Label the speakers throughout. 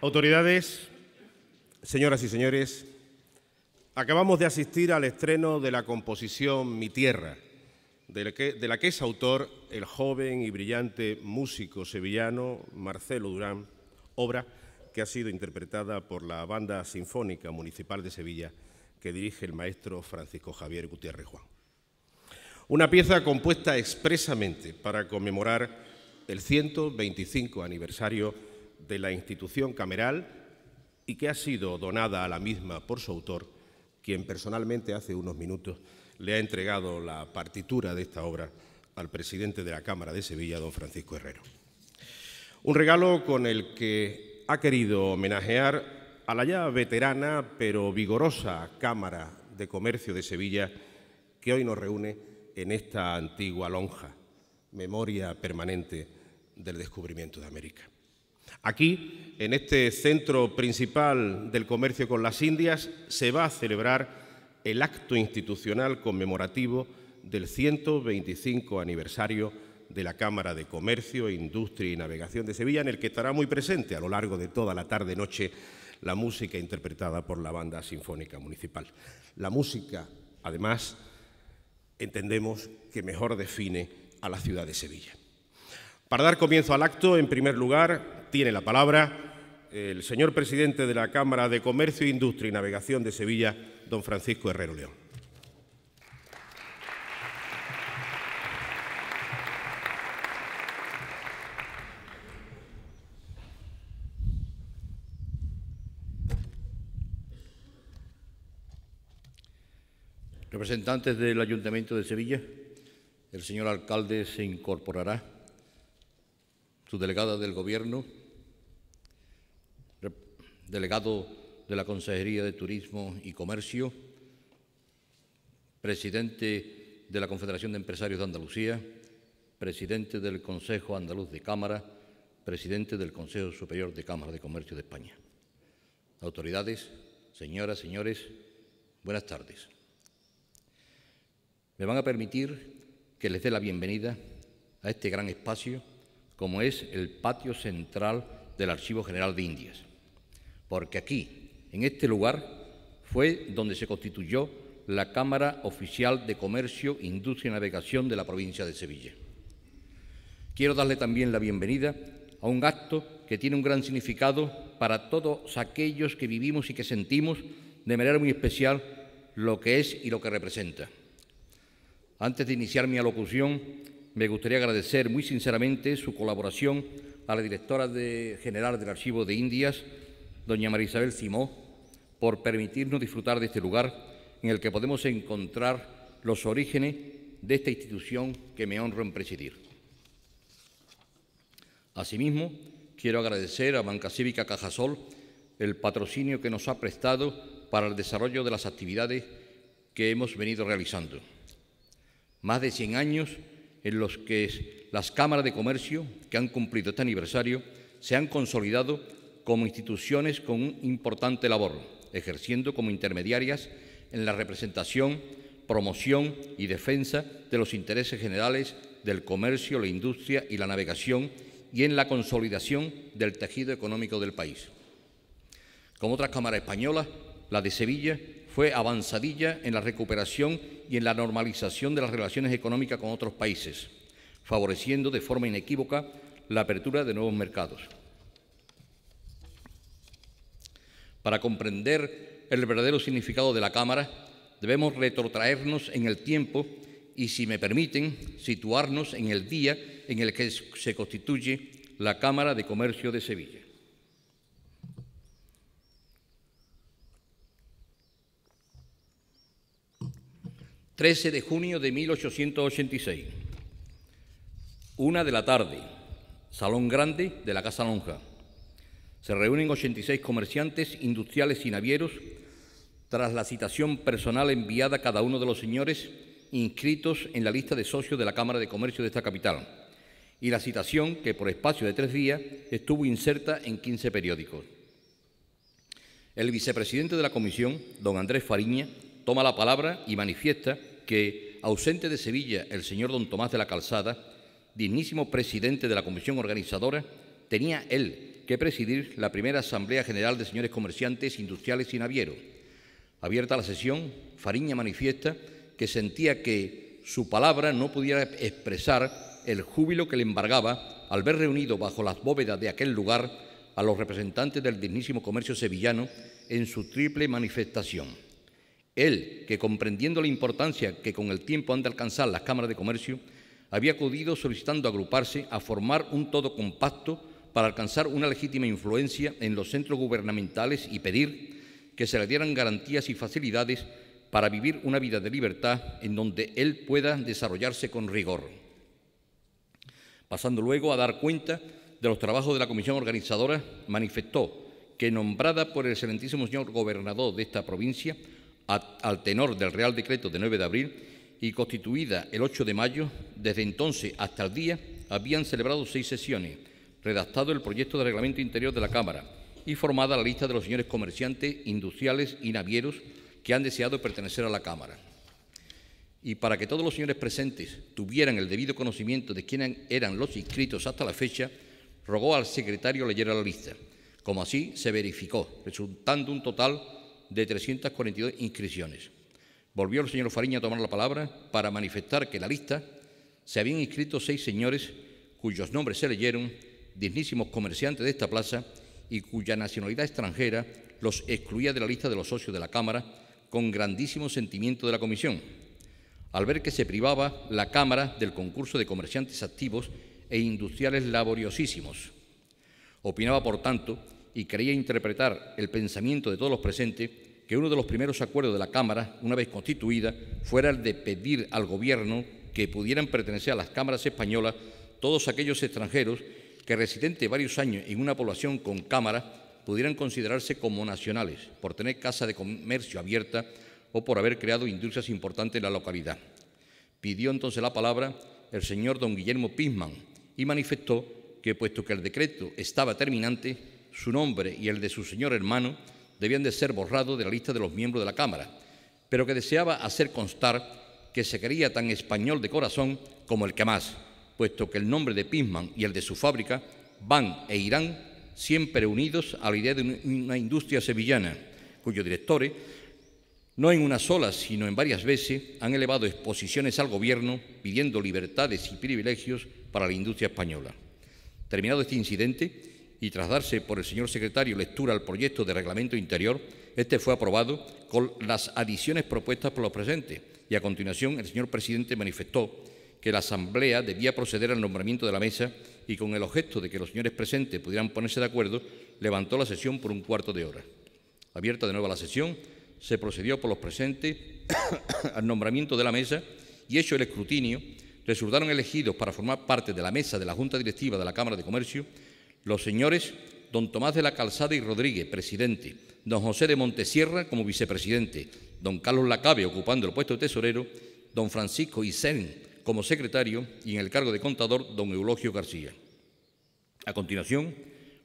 Speaker 1: Autoridades, señoras y señores, acabamos de asistir al estreno de la composición Mi Tierra, de la que es autor el joven y brillante músico sevillano Marcelo Durán, obra que ha sido interpretada por la Banda Sinfónica Municipal de Sevilla que dirige el maestro Francisco Javier Gutiérrez Juan. Una pieza compuesta expresamente para conmemorar el 125 aniversario de la institución cameral y que ha sido donada a la misma por su autor, quien personalmente hace unos minutos le ha entregado la partitura de esta obra al presidente de la Cámara de Sevilla, don Francisco Herrero. Un regalo con el que ha querido homenajear a la ya veterana pero vigorosa Cámara de Comercio de Sevilla que hoy nos reúne en esta antigua lonja, memoria permanente del descubrimiento de América. Aquí, en este centro principal del comercio con las Indias, se va a celebrar el acto institucional conmemorativo del 125 aniversario de la Cámara de Comercio, Industria y Navegación de Sevilla, en el que estará muy presente a lo largo de toda la tarde-noche la música interpretada por la Banda Sinfónica Municipal. La música, además, entendemos que mejor define a la ciudad de Sevilla. Para dar comienzo al acto, en primer lugar, tiene la palabra el señor presidente de la Cámara de Comercio, Industria y Navegación de Sevilla, don Francisco Herrero León.
Speaker 2: Representantes del Ayuntamiento de Sevilla, el señor alcalde se incorporará, su delegada del Gobierno, delegado de la Consejería de Turismo y Comercio, presidente de la Confederación de Empresarios de Andalucía, presidente del Consejo Andaluz de Cámara, presidente del Consejo Superior de Cámara de Comercio de España. Autoridades, señoras, señores, buenas tardes. Me van a permitir que les dé la bienvenida a este gran espacio, como es el patio central del Archivo General de Indias, porque aquí, en este lugar, fue donde se constituyó la Cámara Oficial de Comercio, Industria y Navegación de la provincia de Sevilla. Quiero darle también la bienvenida a un acto que tiene un gran significado para todos aquellos que vivimos y que sentimos de manera muy especial lo que es y lo que representa. Antes de iniciar mi alocución, me gustaría agradecer muy sinceramente su colaboración a la directora general del Archivo de Indias, doña María Isabel Simó, por permitirnos disfrutar de este lugar en el que podemos encontrar los orígenes de esta institución que me honro en presidir. Asimismo, quiero agradecer a Banca Cívica Cajasol el patrocinio que nos ha prestado para el desarrollo de las actividades que hemos venido realizando. Más de 100 años en los que las cámaras de comercio que han cumplido este aniversario se han consolidado como instituciones con una importante labor, ejerciendo como intermediarias en la representación, promoción y defensa de los intereses generales del comercio, la industria y la navegación y en la consolidación del tejido económico del país. Como otras cámaras españolas, la de Sevilla fue avanzadilla en la recuperación y en la normalización de las relaciones económicas con otros países, favoreciendo de forma inequívoca la apertura de nuevos mercados. Para comprender el verdadero significado de la Cámara, debemos retrotraernos en el tiempo y, si me permiten, situarnos en el día en el que se constituye la Cámara de Comercio de Sevilla. 13 de junio de 1886, 1 de la tarde, Salón Grande de la Casa Lonja. Se reúnen 86 comerciantes, industriales y navieros tras la citación personal enviada a cada uno de los señores inscritos en la lista de socios de la Cámara de Comercio de esta capital y la citación que por espacio de 3 días estuvo inserta en 15 periódicos. El vicepresidente de la comisión, don Andrés Fariña, toma la palabra y manifiesta que, ausente de Sevilla el señor don Tomás de la Calzada, dignísimo presidente de la comisión organizadora, tenía él que presidir la primera Asamblea General de Señores Comerciantes, Industriales y Navieros. Abierta la sesión, Fariña manifiesta que sentía que su palabra no pudiera expresar el júbilo que le embargaba al ver reunido bajo las bóvedas de aquel lugar a los representantes del dignísimo comercio sevillano en su triple manifestación. Él, que comprendiendo la importancia que con el tiempo han de alcanzar las cámaras de comercio, había acudido solicitando agruparse a formar un todo compacto para alcanzar una legítima influencia en los centros gubernamentales y pedir que se le dieran garantías y facilidades para vivir una vida de libertad en donde él pueda desarrollarse con rigor. Pasando luego a dar cuenta de los trabajos de la comisión organizadora, manifestó que, nombrada por el excelentísimo señor gobernador de esta provincia, al tenor del Real Decreto de 9 de abril y constituida el 8 de mayo, desde entonces hasta el día habían celebrado 6 sesiones, redactado el proyecto de reglamento interior de la Cámara y formada la lista de los señores comerciantes, industriales y navieros que han deseado pertenecer a la Cámara. Y para que todos los señores presentes tuvieran el debido conocimiento de quiénes eran los inscritos hasta la fecha, rogó al secretario leyera la lista, como así se verificó, resultando un total de 342 inscripciones. Volvió el señor Fariña a tomar la palabra para manifestar que en la lista se habían inscrito 6 señores cuyos nombres se leyeron, dignísimos comerciantes de esta plaza y cuya nacionalidad extranjera los excluía de la lista de los socios de la Cámara con grandísimo sentimiento de la comisión, al ver que se privaba la Cámara del concurso de comerciantes activos e industriales laboriosísimos. Opinaba, por tanto, y quería interpretar el pensamiento de todos los presentes, que uno de los primeros acuerdos de la Cámara, una vez constituida, fuera el de pedir al Gobierno que pudieran pertenecer a las cámaras españolas todos aquellos extranjeros que, residentes varios años en una población con cámara, pudieran considerarse como nacionales por tener casa de comercio abierta o por haber creado industrias importantes en la localidad. Pidió entonces la palabra el señor don Guillermo Pisman y manifestó que, puesto que el decreto estaba terminante, su nombre y el de su señor hermano debían de ser borrados de la lista de los miembros de la Cámara, pero que deseaba hacer constar que se creía tan español de corazón como el que más, puesto que el nombre de Pisman y el de su fábrica van e irán siempre unidos a la idea de una industria sevillana, cuyos directores, no en una sola, sino en varias veces, han elevado exposiciones al Gobierno pidiendo libertades y privilegios para la industria española. Terminado este incidente, y tras darse por el señor secretario lectura al proyecto de reglamento interior, este fue aprobado con las adiciones propuestas por los presentes, y a continuación el señor presidente manifestó que la Asamblea debía proceder al nombramiento de la mesa y, con el objeto de que los señores presentes pudieran ponerse de acuerdo, levantó la sesión por un cuarto de hora. Abierta de nuevo la sesión, se procedió por los presentes al nombramiento de la mesa y, hecho el escrutinio, resultaron elegidos para formar parte de la mesa de la Junta Directiva de la Cámara de Comercio los señores don Tomás de la Calzada y Rodríguez, presidente, don José de Montesierra como vicepresidente, don Carlos Lacabe ocupando el puesto de tesorero, don Francisco Isén como secretario y en el cargo de contador don Eulogio García. A continuación,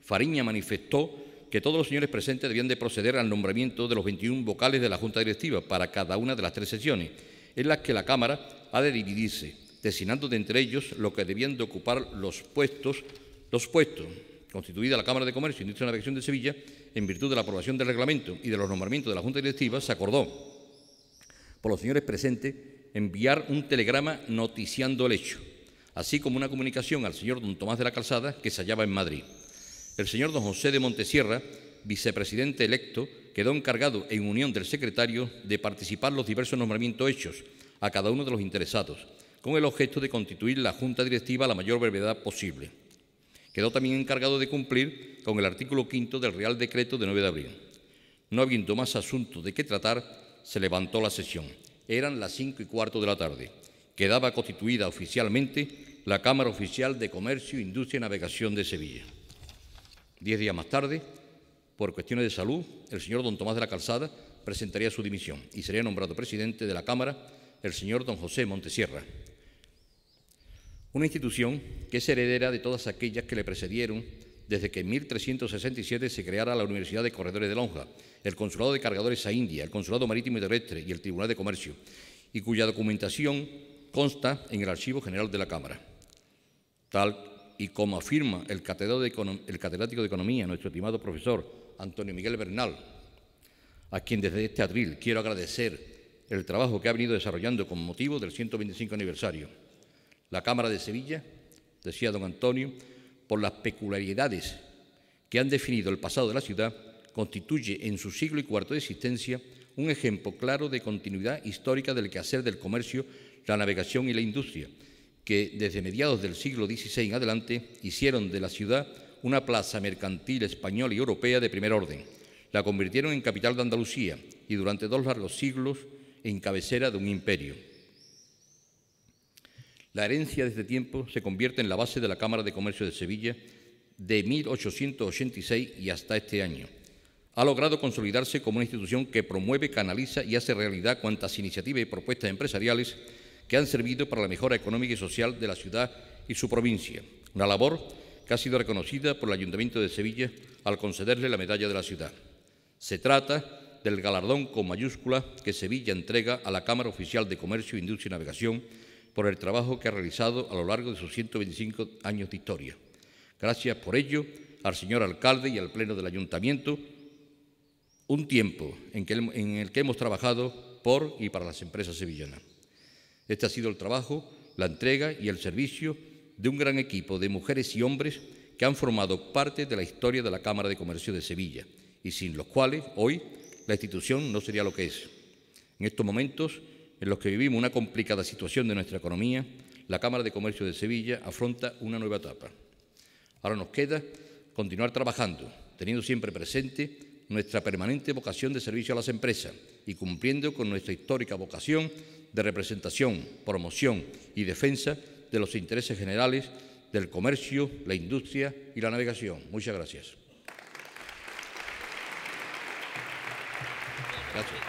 Speaker 2: Fariña manifestó que todos los señores presentes debían de proceder al nombramiento de los 21 vocales de la Junta Directiva para cada una de las 3 sesiones, en las que la Cámara ha de dividirse, designando de entre ellos lo que debían de ocupar los puestos, constituida la Cámara de Comercio, Industria y Navegación de Sevilla, en virtud de la aprobación del reglamento y de los nombramientos de la Junta Directiva, se acordó por los señores presentes enviar un telegrama noticiando el hecho, así como una comunicación al señor don Tomás de la Calzada, que se hallaba en Madrid. El señor don José de Montesierra, vicepresidente electo, quedó encargado, en unión del secretario, de participar en los diversos nombramientos hechos a cada uno de los interesados, con el objeto de constituir la Junta Directiva a la mayor brevedad posible. Quedó también encargado de cumplir con el artículo 5 del Real Decreto de 9 de abril. No habiendo más asuntos de qué tratar, se levantó la sesión. Eran las 5:15 de la tarde. Quedaba constituida oficialmente la Cámara Oficial de Comercio, Industria y Navegación de Sevilla. 10 días más tarde, por cuestiones de salud, el señor don Tomás de la Calzada presentaría su dimisión y sería nombrado presidente de la Cámara el señor don José Montesierra. Una institución que es heredera de todas aquellas que le precedieron desde que en 1367 se creara la Universidad de Corredores de Lonja, el Consulado de Cargadores a India, el Consulado Marítimo y Terrestre y el Tribunal de Comercio, y cuya documentación consta en el Archivo General de la Cámara. Tal y como afirma el catedrático de Economía, nuestro estimado profesor Antonio Miguel Bernal, a quien desde este atril quiero agradecer el trabajo que ha venido desarrollando con motivo del 125 aniversario. La Cámara de Sevilla, decía don Antonio, por las peculiaridades que han definido el pasado de la ciudad, constituye en su siglo IV de existencia un ejemplo claro de continuidad histórica del quehacer del comercio, la navegación y la industria, que desde mediados del siglo XVI en adelante hicieron de la ciudad una plaza mercantil española y europea de primer orden. La convirtieron en capital de Andalucía y durante 2 largos siglos en cabecera de un imperio. La herencia de este tiempo se convierte en la base de la Cámara de Comercio de Sevilla de 1886 y hasta este año. Ha logrado consolidarse como una institución que promueve, canaliza y hace realidad cuantas iniciativas y propuestas empresariales que han servido para la mejora económica y social de la ciudad y su provincia. Una labor que ha sido reconocida por el Ayuntamiento de Sevilla al concederle la Medalla de la Ciudad. Se trata del galardón con mayúscula que Sevilla entrega a la Cámara Oficial de Comercio, Industria y Navegación por el trabajo que ha realizado a lo largo de sus 125 años de historia. Gracias por ello al señor alcalde y al Pleno del Ayuntamiento, un tiempo en el que hemos trabajado por y para las empresas sevillanas. Este ha sido el trabajo, la entrega y el servicio de un gran equipo de mujeres y hombres que han formado parte de la historia de la Cámara de Comercio de Sevilla y sin los cuales hoy la institución no sería lo que es. En estos momentos en los que vivimos una complicada situación de nuestra economía, la Cámara de Comercio de Sevilla afronta una nueva etapa. Ahora nos queda continuar trabajando, teniendo siempre presente nuestra permanente vocación de servicio a las empresas y cumpliendo con nuestra histórica vocación de representación, promoción y defensa de los intereses generales del comercio, la industria y la navegación. Muchas gracias. Gracias.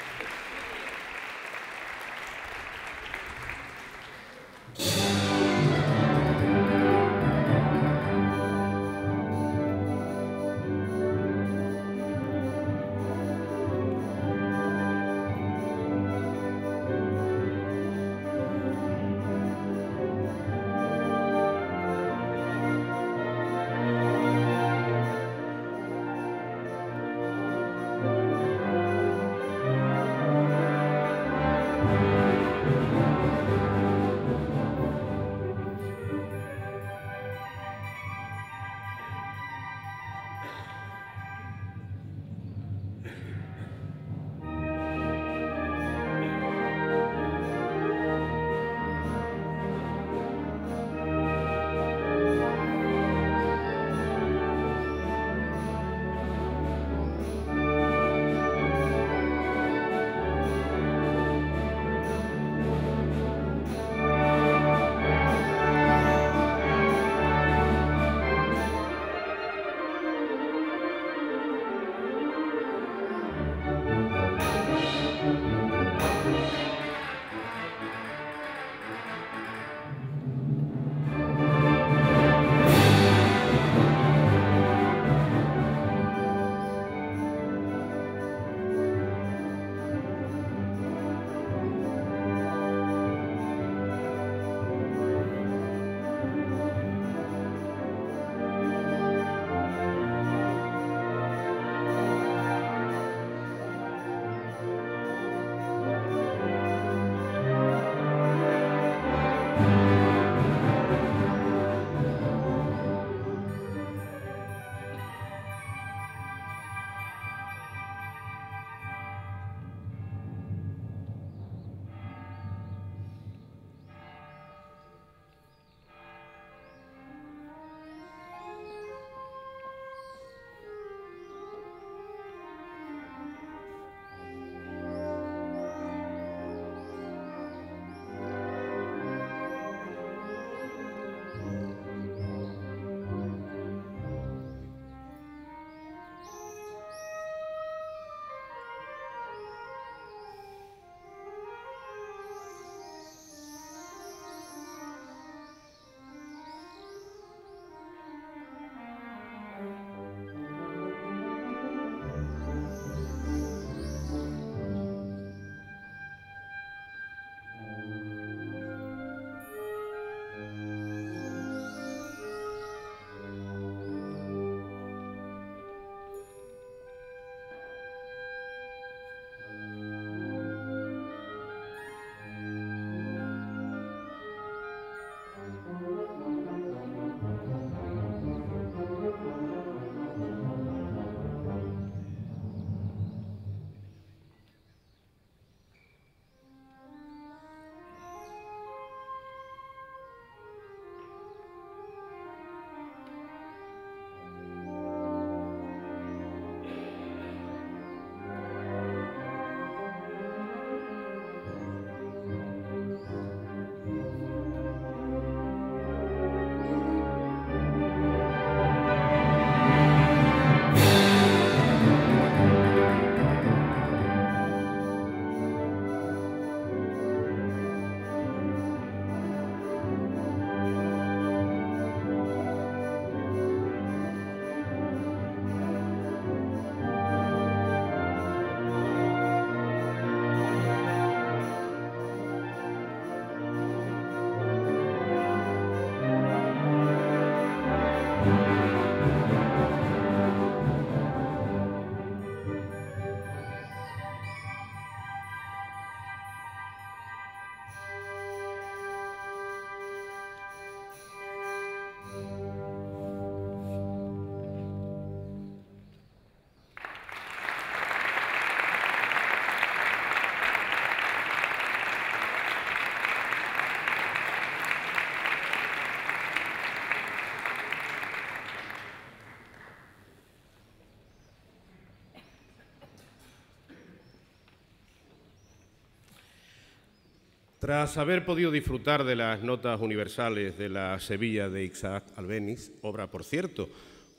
Speaker 1: Tras haber podido disfrutar de las notas universales de la Sevilla de Isaac Albéniz, obra, por cierto,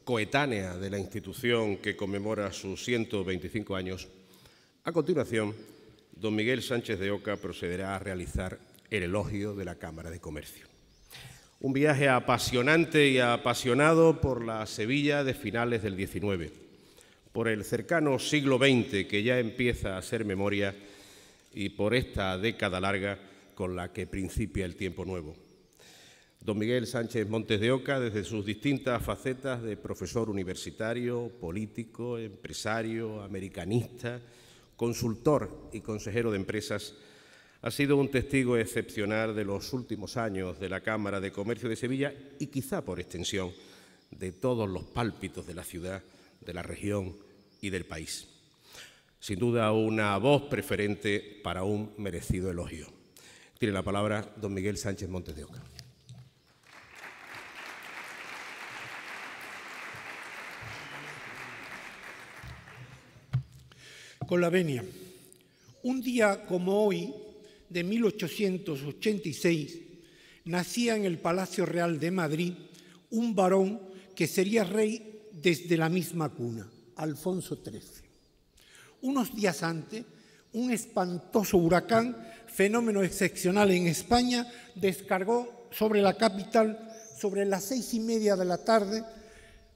Speaker 1: coetánea de la institución que conmemora sus 125 años, a continuación, don Miguel Sánchez de Oca procederá a realizar el elogio de la Cámara de Comercio. Un viaje apasionante y apasionado por la Sevilla de finales del XIX, por el cercano siglo XX que ya empieza a ser memoria y por esta década larga con la que principia el tiempo nuevo. Don Miguel Sánchez Montes de Oca, desde sus distintas facetas de profesor universitario, político, empresario, americanista, consultor y consejero de empresas, ha sido un testigo excepcional de los últimos años de la Cámara de Comercio de Sevilla y quizá por extensión de todos los pálpitos de la ciudad, de la región y del país. Sin duda una voz preferente para un merecido elogio. Tiene la palabra don Miguel Sánchez Montes de Oca.
Speaker 3: Con la venia. Un día como hoy, de 1886, nacía en el Palacio Real de Madrid un varón que sería rey desde la misma cuna, Alfonso XIII. Unos días antes, un espantoso huracán, fenómeno excepcional en España, descargó sobre la capital sobre las 6:30 de la tarde,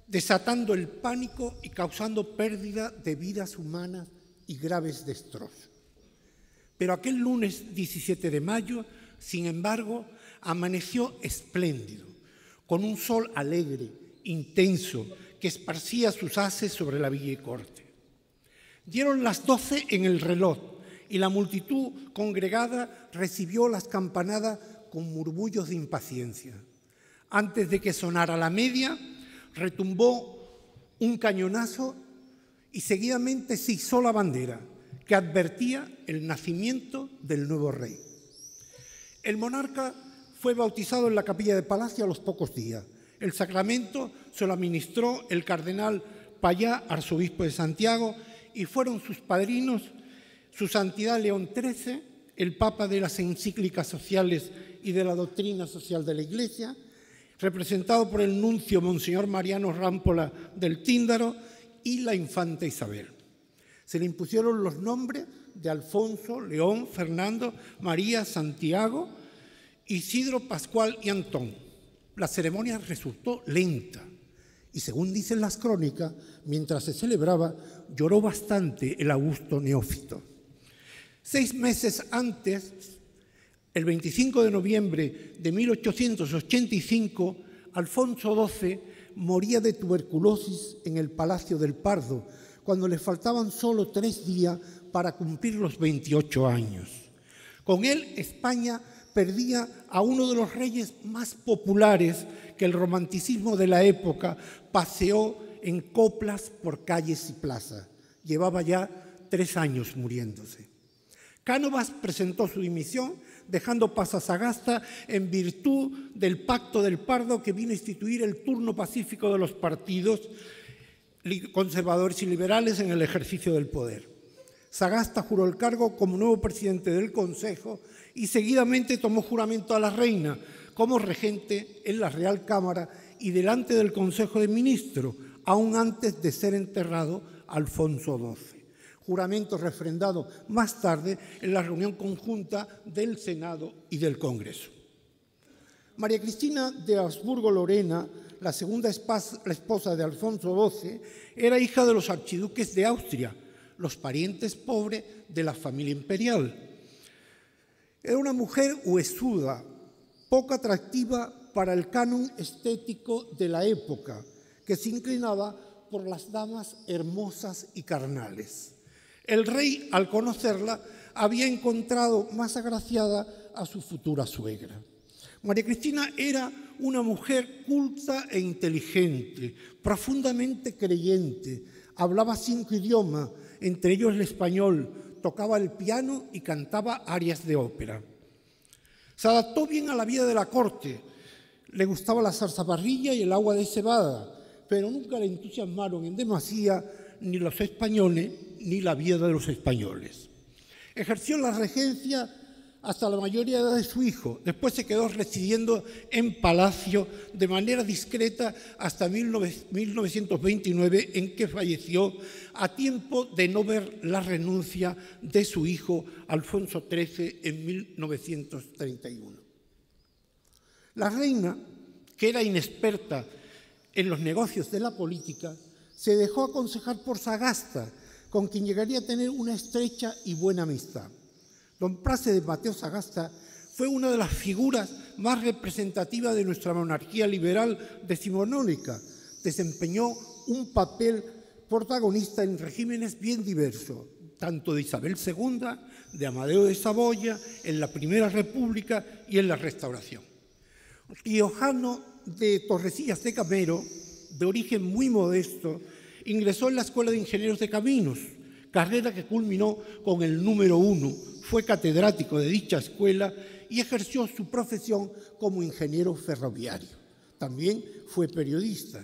Speaker 3: desatando el pánico y causando pérdida de vidas humanas y graves destrozos. Pero aquel lunes 17 de mayo, sin embargo, amaneció espléndido, con un sol alegre, intenso, que esparcía sus haces sobre la villa y corte. Dieron las 12 en el reloj y la multitud congregada recibió las campanadas con murmullos de impaciencia. Antes de que sonara la media, retumbó un cañonazo y seguidamente se izó la bandera, que advertía el nacimiento del nuevo rey. El monarca fue bautizado en la capilla de Palacio a los pocos días. El sacramento se lo administró el cardenal Payá, arzobispo de Santiago, y fueron sus padrinos su santidad León XIII, el papa de las encíclicas sociales y de la doctrina social de la Iglesia, representado por el nuncio Monseñor Mariano Rámpola del Tíndaro, y la infanta Isabel. Se le impusieron los nombres de Alfonso, León, Fernando, María, Santiago, Isidro, Pascual y Antón. La ceremonia resultó lenta y, según dicen las crónicas, mientras se celebraba, lloró bastante el augusto neófito. 6 meses antes, el 25 de noviembre de 1885, Alfonso XII moría de tuberculosis en el Palacio del Pardo, cuando le faltaban solo 3 días para cumplir los 28 años. Con él, España perdía a uno de los reyes más populares que el romanticismo de la época paseó en coplas por calles y plazas. Llevaba ya 3 años muriéndose. Cánovas presentó su dimisión, dejando paso a Sagasta en virtud del Pacto del Pardo, que vino a instituir el turno pacífico de los partidos conservadores y liberales en el ejercicio del poder. Sagasta juró el cargo como nuevo presidente del Consejo y seguidamente tomó juramento a la reina como regente en la Real Cámara y delante del Consejo de Ministros, aún antes de ser enterrado Alfonso XII. Juramento refrendado más tarde en la reunión conjunta del Senado y del Congreso. María Cristina de Habsburgo-Lorena, la segunda esposa de Alfonso XII, era hija de los archiduques de Austria, los parientes pobres de la familia imperial. Era una mujer huesuda, poco atractiva para el canon estético de la época, que se inclinaba por las damas hermosas y carnales. El rey, al conocerla, había encontrado más agraciada a su futura suegra. María Cristina era una mujer culta e inteligente, profundamente creyente, hablaba 5 idiomas, entre ellos el español, tocaba el piano y cantaba arias de ópera. Se adaptó bien a la vida de la corte, le gustaba la zarzaparrilla y el agua de cebada, pero nunca le entusiasmaron en demasía ni los españoles ni la vida de los españoles. Ejerció la regencia hasta la mayoría de edad de su hijo. Después se quedó residiendo en Palacio de manera discreta hasta 1929, en que falleció a tiempo de no ver la renuncia de su hijo Alfonso XIII en 1931. La reina, que era inexperta en los negocios de la política, se dejó aconsejar por Sagasta, con quien llegaría a tener una estrecha y buena amistad. Don Plácido de Mateo Sagasta fue una de las figuras más representativas de nuestra monarquía liberal decimonónica. Desempeñó un papel protagonista en regímenes bien diversos, tanto de Isabel II, de Amadeo de Saboya, en la Primera República y en la Restauración. Riojano de Torrecillas de Camero, de origen muy modesto, ingresó en la Escuela de Ingenieros de Caminos, carrera que culminó con el número 1. Fue catedrático de dicha escuela y ejerció su profesión como ingeniero ferroviario. También fue periodista.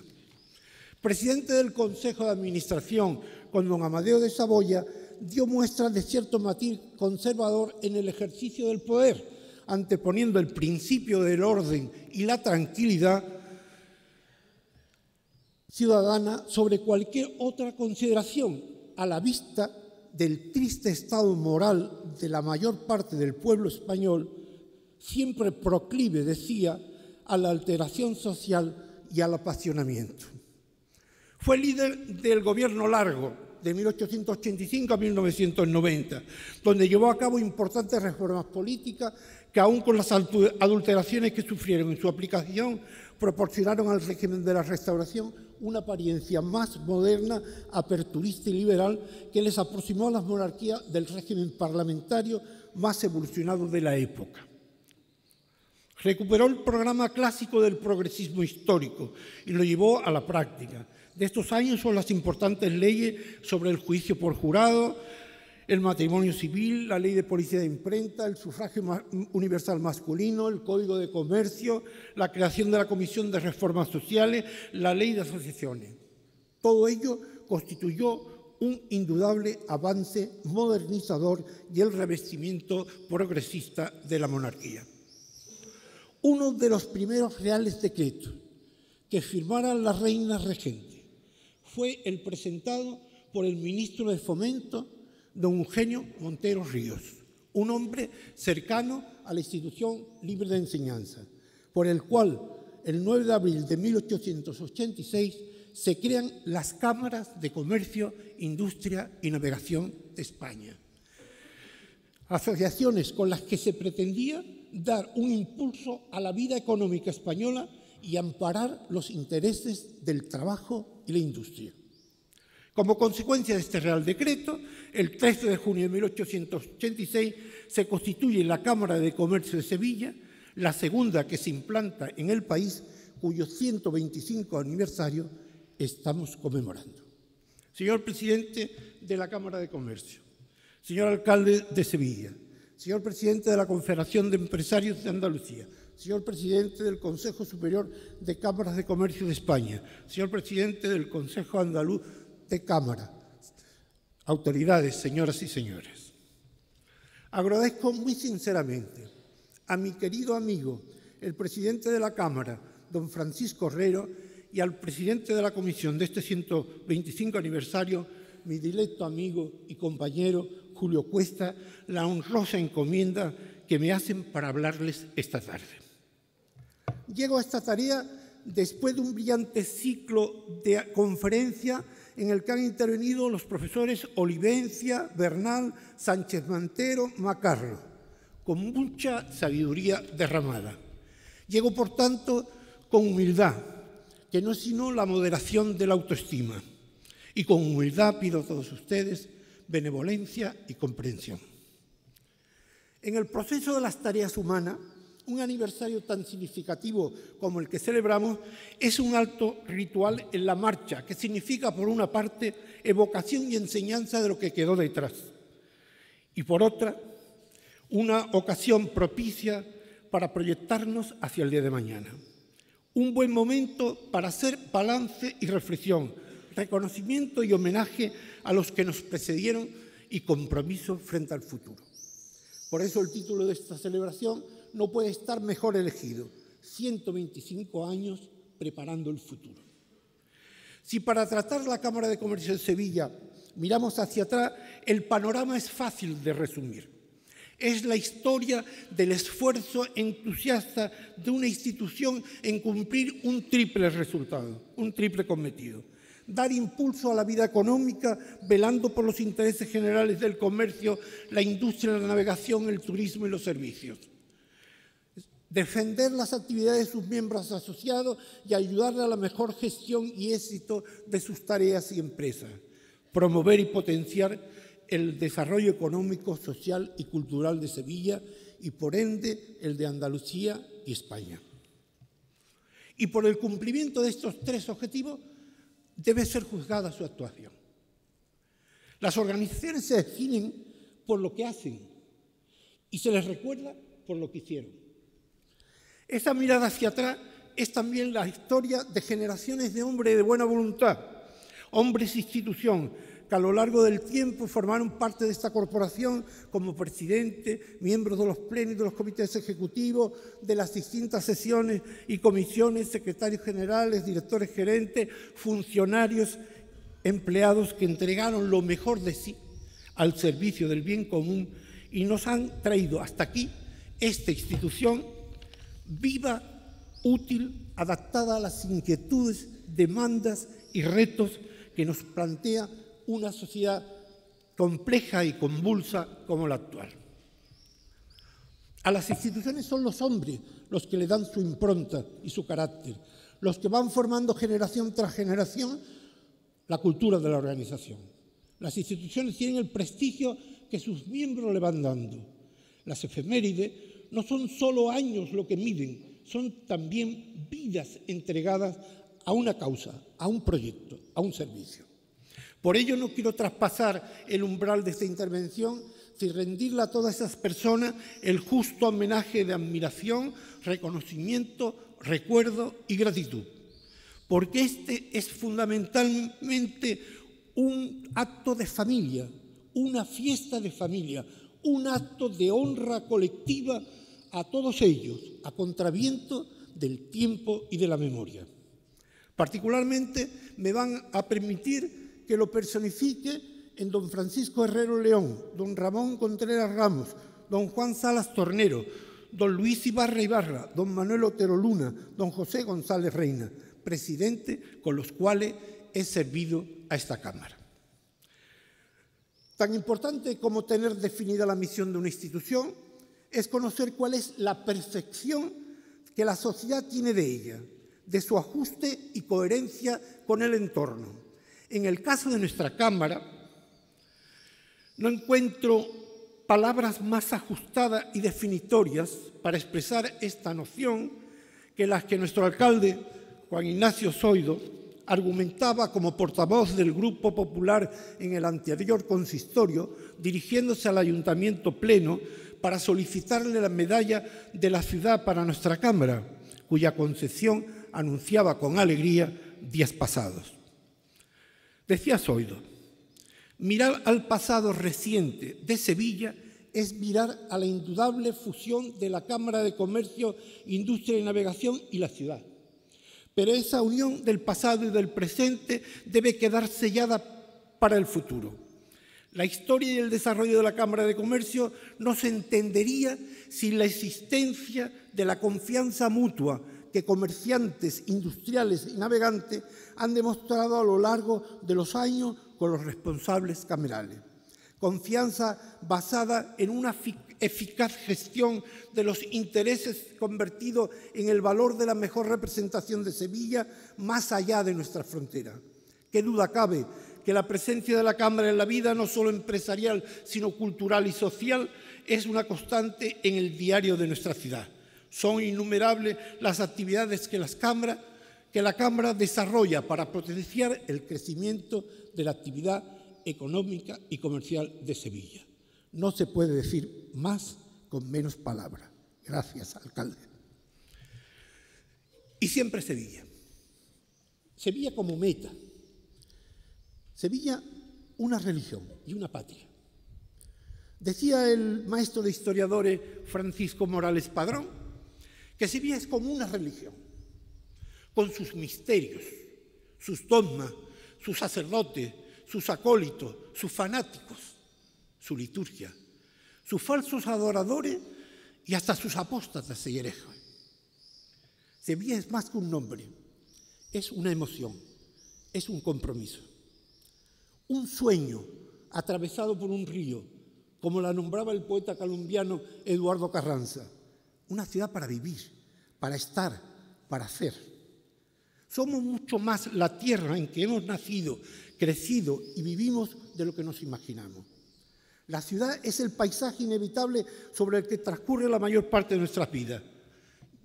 Speaker 3: Presidente del Consejo de Administración con don Amadeo de Saboya, dio muestras de cierto matiz conservador en el ejercicio del poder, anteponiendo el principio del orden y la tranquilidad ciudadana sobre cualquier otra consideración, a la vista del triste estado moral de la mayor parte del pueblo español, siempre proclive, decía, a la alteración social y al apasionamiento. Fue líder del Gobierno Largo, de 1885 a 1990, donde llevó a cabo importantes reformas políticas que, aun con las adulteraciones que sufrieron en su aplicación, proporcionaron al régimen de la Restauración una apariencia más moderna, aperturista y liberal que les aproximó a las monarquías del régimen parlamentario más evolucionado de la época. Recuperó el programa clásico del progresismo histórico y lo llevó a la práctica. De estos años son las importantes leyes sobre el juicio por jurado, el matrimonio civil, la ley de policía de imprenta, el sufragio universal masculino, el Código de Comercio, la creación de la Comisión de Reformas Sociales, la ley de asociaciones. Todo ello constituyó un indudable avance modernizador y el revestimiento progresista de la monarquía. Uno de los primeros reales decretos que firmara la reina regente fue el presentado por el ministro de Fomento, don Eugenio Montero Ríos, un hombre cercano a la institución libre de enseñanza, por el cual el 9 de abril de 1886 se crean las Cámaras de Comercio, Industria y Navegación de España. Asociaciones con las que se pretendía dar un impulso a la vida económica española y amparar los intereses del trabajo y la industria. Como consecuencia de este Real Decreto, el 13 de junio de 1886 se constituye la Cámara de Comercio de Sevilla, la segunda que se implanta en el país, cuyo 125 aniversario estamos conmemorando. Señor presidente de la Cámara de Comercio, señor alcalde de Sevilla, señor presidente de la Confederación de Empresarios de Andalucía, señor presidente del Consejo Superior de Cámaras de Comercio de España, señor presidente del Consejo Andaluz de Cámara, autoridades, señoras y señores. Agradezco muy sinceramente a mi querido amigo, el presidente de la Cámara, don Francisco Herrero, y al presidente de la Comisión de este 125 aniversario, mi directo amigo y compañero Julio Cuesta, la honrosa encomienda que me hacen para hablarles esta tarde. Llego a esta tarea después de un brillante ciclo de conferencia en el que han intervenido los profesores Olivencia, Bernal, Sánchez Mantero, Macarro, con mucha sabiduría derramada. Llego, por tanto, con humildad, que no es sino la moderación de la autoestima, y con humildad pido a todos ustedes benevolencia y comprensión. En el proceso de las tareas humanas, un aniversario tan significativo como el que celebramos es un acto ritual en la marcha, que significa, por una parte, evocación y enseñanza de lo que quedó detrás, y por otra, una ocasión propicia para proyectarnos hacia el día de mañana. Un buen momento para hacer balance y reflexión, reconocimiento y homenaje a los que nos precedieron y compromiso frente al futuro. Por eso el título de esta celebración no puede estar mejor elegido: 125 años preparando el futuro. Si para tratar la Cámara de Comercio de Sevilla miramos hacia atrás, el panorama es fácil de resumir. Es la historia del esfuerzo entusiasta de una institución en cumplir un triple resultado, un triple cometido: dar impulso a la vida económica, velando por los intereses generales del comercio, la industria, la navegación, el turismo y los servicios; defender las actividades de sus miembros asociados y ayudarle a la mejor gestión y éxito de sus tareas y empresas; promover y potenciar el desarrollo económico, social y cultural de Sevilla y, por ende, el de Andalucía y España. Y por el cumplimiento de estos tres objetivos debe ser juzgada su actuación. Las organizaciones se definen por lo que hacen y se les recuerda por lo que hicieron. Esa mirada hacia atrás es también la historia de generaciones de hombres de buena voluntad, hombres institución, que a lo largo del tiempo formaron parte de esta corporación como presidente, miembros de los plenos y de los comités ejecutivos, de las distintas sesiones y comisiones, secretarios generales, directores gerentes, funcionarios, empleados que entregaron lo mejor de sí al servicio del bien común y nos han traído hasta aquí esta institución viva, útil, adaptada a las inquietudes, demandas y retos que nos plantea una sociedad compleja y convulsa como la actual. A las instituciones son los hombres los que le dan su impronta y su carácter, los que van formando generación tras generación la cultura de la organización. Las instituciones tienen el prestigio que sus miembros le van dando. Las efemérides no son solo años lo que miden, son también vidas entregadas a una causa, a un proyecto, a un servicio. Por ello no quiero traspasar el umbral de esta intervención sin rendirle a todas esas personas el justo homenaje de admiración, reconocimiento, recuerdo y gratitud. Porque este es fundamentalmente un acto de familia, una fiesta de familia, un acto de honra colectiva a todos ellos, a contraviento del tiempo y de la memoria. Particularmente me van a permitir que lo personifique en don Francisco Herrero León, don Ramón Contreras Ramos, don Juan Salas Tornero, don Luis Ibarra Ibarra, don Manuel Otero Luna, don José González Reina, presidente con los cuales he servido a esta Cámara. Tan importante como tener definida la misión de una institución es conocer cuál es la percepción que la sociedad tiene de ella, de su ajuste y coherencia con el entorno. En el caso de nuestra Cámara, no encuentro palabras más ajustadas y definitorias para expresar esta noción que las que nuestro alcalde, Juan Ignacio Zoido, argumentaba como portavoz del Grupo Popular en el anterior consistorio, dirigiéndose al Ayuntamiento Pleno para solicitarle la medalla de la ciudad para nuestra Cámara, cuya concesión anunciaba con alegría días pasados. Decía Zoido: mirar al pasado reciente de Sevilla es mirar a la indudable fusión de la Cámara de Comercio, Industria y Navegación y la ciudad. Pero esa unión del pasado y del presente debe quedar sellada para el futuro. La historia y el desarrollo de la Cámara de Comercio no se entendería sin la existencia de la confianza mutua que comerciantes, industriales y navegantes han demostrado a lo largo de los años con los responsables camerales. Confianza basada en una eficaz gestión de los intereses convertido en el valor de la mejor representación de Sevilla más allá de nuestra frontera. ¿Qué duda cabe que la presencia de la Cámara en la vida no solo empresarial, sino cultural y social es una constante en el diario de nuestra ciudad? Son innumerables las actividades que la Cámara desarrolla para potenciar el crecimiento de la actividad económica y comercial de Sevilla. No se puede decir más con menos palabras. Gracias, alcalde. Y siempre Sevilla. Sevilla como meta. Sevilla, una religión y una patria. Decía el maestro de historiadores Francisco Morales Padrón que Sevilla es como una religión, con sus misterios, sus dogmas, sus sacerdotes, sus acólitos, sus fanáticos, su liturgia, sus falsos adoradores y hasta sus apóstatas y herejes. Sevilla es más que un nombre, es una emoción, es un compromiso, un sueño atravesado por un río, como la nombraba el poeta colombiano Eduardo Carranza, una ciudad para vivir, para estar, para hacer. Somos mucho más la tierra en que hemos nacido, crecido y vivimos de lo que nos imaginamos. La ciudad es el paisaje inevitable sobre el que transcurre la mayor parte de nuestras vidas.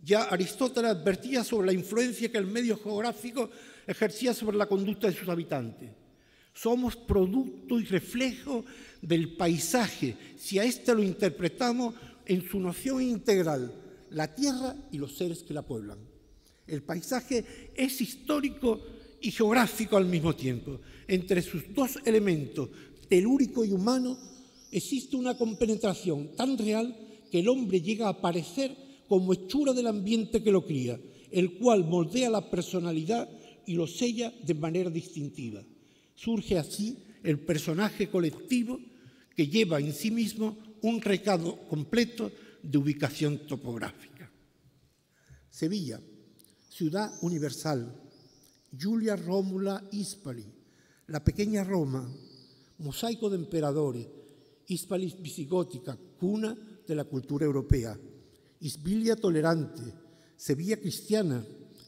Speaker 3: Ya Aristóteles advertía sobre la influencia que el medio geográfico ejercía sobre la conducta de sus habitantes. Somos producto y reflejo del paisaje, si a este lo interpretamos en su noción integral, la tierra y los seres que la pueblan. El paisaje es histórico y geográfico al mismo tiempo. Entre sus dos elementos, telúrico y humano, existe una compenetración tan real que el hombre llega a aparecer como hechura del ambiente que lo cría, el cual moldea la personalidad y lo sella de manera distintiva. Surge así el personaje colectivo que lleva en sí mismo un recado completo de ubicación topográfica. Sevilla, ciudad universal, Julia Rómula Hispali, la pequeña Roma, mosaico de emperadores, Hispalis visigótica, cuna de la cultura europea, Isbilia tolerante, Sevilla cristiana,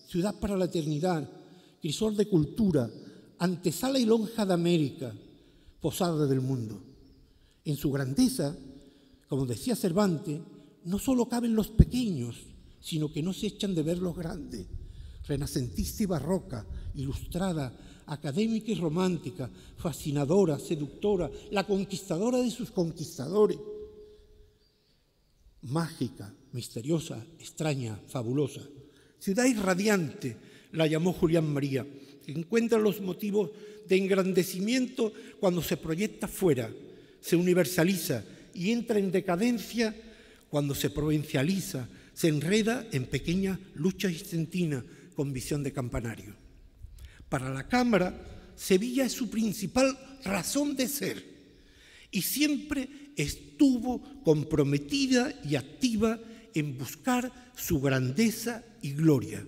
Speaker 3: ciudad para la eternidad, crisol de cultura, antesala y lonja de América, posada del mundo. En su grandeza, como decía Cervantes, no solo caben los pequeños, sino que no se echan de ver los grandes. Renacentista y barroca, ilustrada, académica y romántica, fascinadora, seductora, la conquistadora de sus conquistadores. Mágica, misteriosa, extraña, fabulosa. Ciudad irradiante, la llamó Julián María, que encuentra los motivos de engrandecimiento cuando se proyecta fuera, se universaliza y entra en decadencia cuando se provincializa, se enreda en pequeñas luchas intestinas con visión de campanario. Para la Cámara, Sevilla es su principal razón de ser y siempre estuvo comprometida y activa en buscar su grandeza y gloria.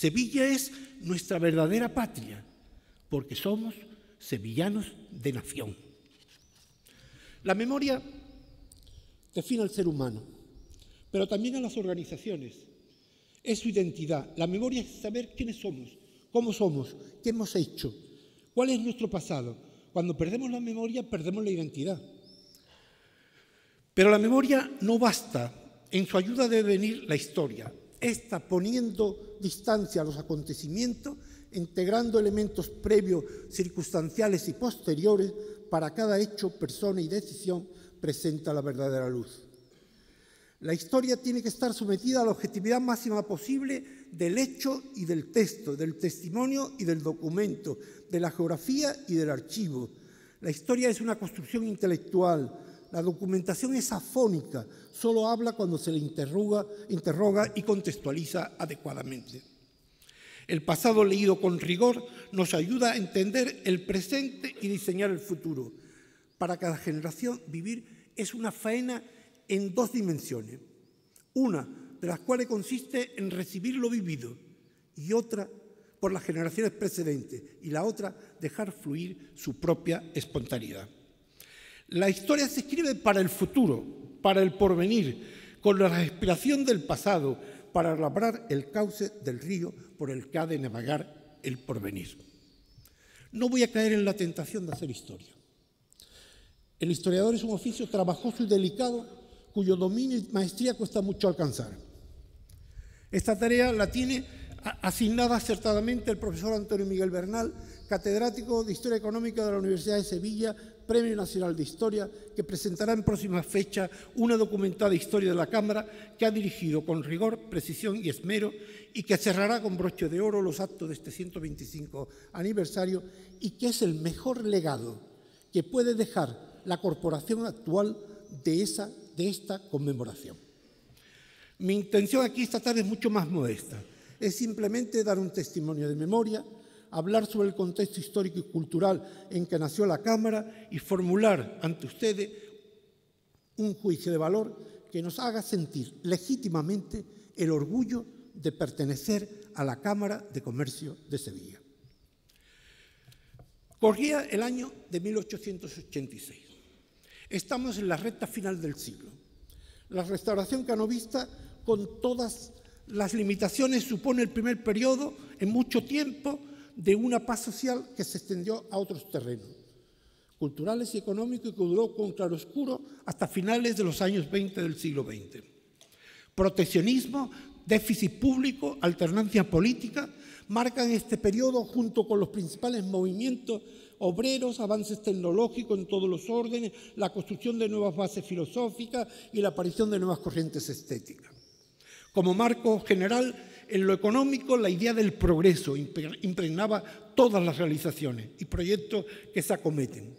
Speaker 3: Defilla es nuestra verdadera patria, porque somos sevillanos de nación. La memoria define al ser humano, pero también a las organizaciones. Es su identidad. La memoria es saber quiénes somos, qué hemos hecho, cuál es nuestro pasado. Cuando perdemos la memoria, perdemos la identidad. Pero la memoria no basta. En su ayuda debe venir la historia. Esta poniendo distancia a los acontecimientos, integrando elementos previos, circunstanciales y posteriores, para cada hecho, persona y decisión presenta la verdadera luz. La historia tiene que estar sometida a la objetividad máxima posible del hecho y del texto, del testimonio y del documento, de la geografía y del archivo. La historia es una construcción intelectual. La documentación es afónica, solo habla cuando se le interroga y contextualiza adecuadamente. El pasado leído con rigor nos ayuda a entender el presente y diseñar el futuro. Para cada generación, vivir es una faena en dos dimensiones. Una de las cuales consiste en recibir lo vivido y otra por las generaciones precedentes y la otra dejar fluir su propia espontaneidad. La historia se escribe para el futuro, para el porvenir, con la respiración del pasado, para labrar el cauce del río por el que ha de navegar el porvenir. No voy a caer en la tentación de hacer historia. El historiador es un oficio trabajoso y delicado, cuyo dominio y maestría cuesta mucho alcanzar. Esta tarea la tiene asignada acertadamente el profesor Antonio Miguel Bernal, catedrático de Historia Económica de la Universidad de Sevilla, Premio Nacional de Historia, que presentará en próximas fechas una documentada historia de la Cámara que ha dirigido con rigor, precisión y esmero y que cerrará con broche de oro los actos de este 125 aniversario y que es el mejor legado que puede dejar la corporación actual de esta conmemoración. Mi intención aquí esta tarde es mucho más modesta. Es simplemente dar un testimonio de memoria, hablar sobre el contexto histórico y cultural en que nació la Cámara y formular ante ustedes un juicio de valor que nos haga sentir legítimamente el orgullo de pertenecer a la Cámara de Comercio de Sevilla. Corría el año de 1886. Estamos en la recta final del siglo. La restauración canovista, con todas las limitaciones, supone el primer periodo en mucho tiempo de una paz social que se extendió a otros terrenos culturales y económicos y que duró con claroscuro hasta finales de los años 20 del siglo XX. Proteccionismo, déficit público, alternancia política marcan este periodo junto con los principales movimientos obreros, avances tecnológicos en todos los órdenes, la construcción de nuevas bases filosóficas y la aparición de nuevas corrientes estéticas. Como marco general, en lo económico, la idea del progreso impregnaba todas las realizaciones y proyectos que se acometen,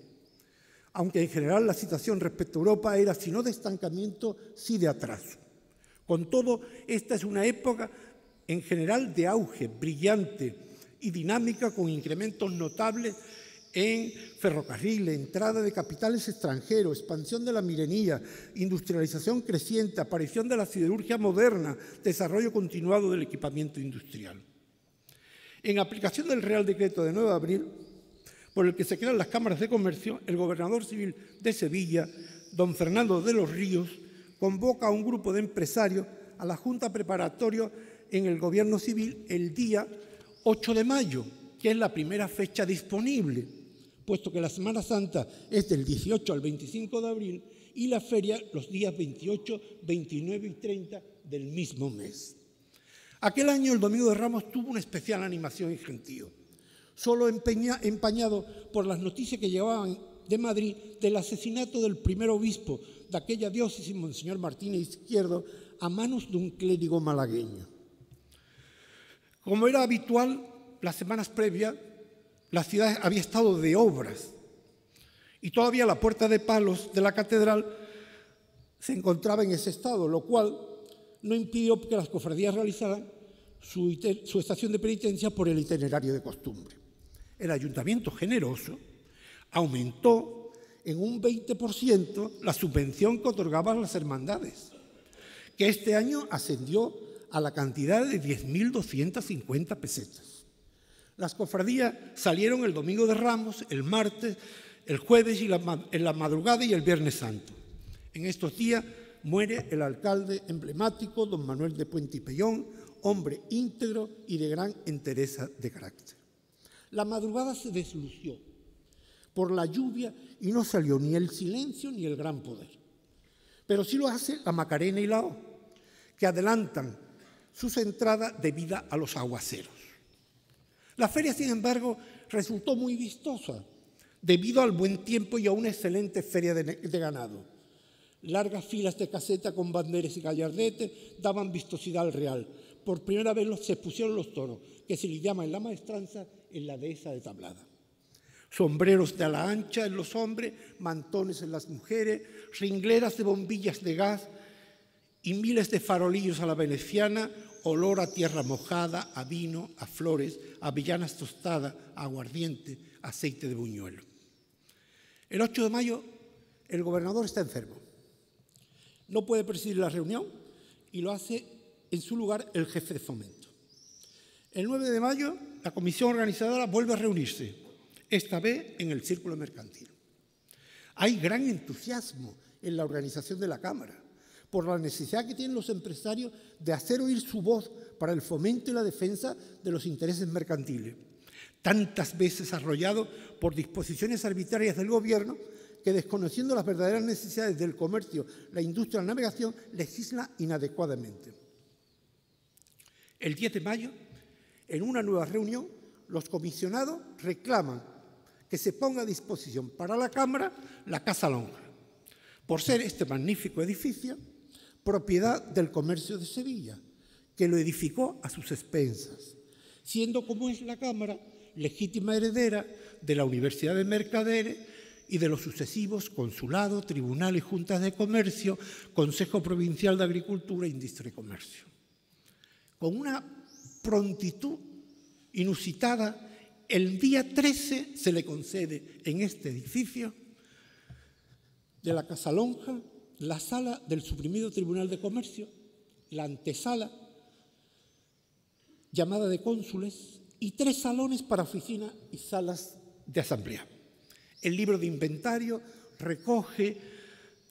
Speaker 3: aunque en general la situación respecto a Europa era, si no de estancamiento, sí de atraso. Con todo, esta es una época en general de auge, brillante y dinámica, con incrementos notables en ferrocarril, entrada de capitales extranjeros, expansión de la minería, industrialización creciente, aparición de la siderurgia moderna, desarrollo continuado del equipamiento industrial. En aplicación del Real Decreto de 9 de abril, por el que se crean las cámaras de comercio, el gobernador civil de Sevilla, don Fernando de los Ríos, convoca a un grupo de empresarios a la Junta Preparatoria en el Gobierno Civil el día 8 de mayo, que es la primera fecha disponible, puesto que la Semana Santa es del 18 al 25 de abril y la feria los días 28, 29 y 30 del mismo mes. Aquel año el Domingo de Ramos tuvo una especial animación y gentío, solo empañado por las noticias que llevaban de Madrid del asesinato del primer obispo de aquella diócesis, Monseñor Martínez Izquierdo, a manos de un clérigo malagueño. Como era habitual, las semanas previas, la ciudad había estado de obras y todavía la puerta de palos de la catedral se encontraba en ese estado, lo cual no impidió que las cofradías realizaran su estación de penitencia por el itinerario de costumbre. El ayuntamiento generoso aumentó en un 20% la subvención que otorgaban las hermandades, que este año ascendió a la cantidad de 10.250 pesetas. Las cofradías salieron el Domingo de Ramos, el martes, el jueves y en la madrugada y el Viernes Santo. En estos días muere el alcalde emblemático, don Manuel de Puente y Pellón, hombre íntegro y de gran entereza de carácter. La madrugada se deslució por la lluvia y no salió ni el silencio ni el gran poder. Pero sí lo hace la Macarena y la O, que adelantan sus entradas debido a los aguaceros. La feria, sin embargo, resultó muy vistosa debido al buen tiempo y a una excelente feria de ganado. Largas filas de caseta con banderas y gallardetes daban vistosidad al real. Por primera vez se pusieron los toros, que se les llama en la maestranza en la dehesa de Tablada. Sombreros de ala ancha en los hombres, mantones en las mujeres, ringleras de bombillas de gas y miles de farolillos a la veneciana, olor a tierra mojada, a vino, a flores, a avellanas tostadas, a aguardiente, aceite de buñuelo. El 8 de mayo el gobernador está enfermo. No puede presidir la reunión y lo hace en su lugar el jefe de fomento. El 9 de mayo la comisión organizadora vuelve a reunirse, esta vez en el Círculo Mercantil. Hay gran entusiasmo en la organización de la Cámara por la necesidad que tienen los empresarios de hacer oír su voz para el fomento y la defensa de los intereses mercantiles, tantas veces arrollado por disposiciones arbitrarias del gobierno que, desconociendo las verdaderas necesidades del comercio, la industria y la navegación, legisla inadecuadamente. El 10 de mayo, en una nueva reunión, los comisionados reclaman que se ponga a disposición para la Cámara la Casa Lonja, por ser este magnífico edificio propiedad del comercio de Sevilla, que lo edificó a sus expensas, siendo como es la Cámara legítima heredera de la Universidad de Mercaderes y de los sucesivos consulados, tribunales, juntas de comercio, Consejo Provincial de Agricultura, Industria y Comercio. Con una prontitud inusitada, el día 13 se le concede en este edificio de la Casa Lonja la sala del suprimido Tribunal de Comercio, la antesala llamada de cónsules y 3 salones para oficina y salas de asamblea. El libro de inventario recoge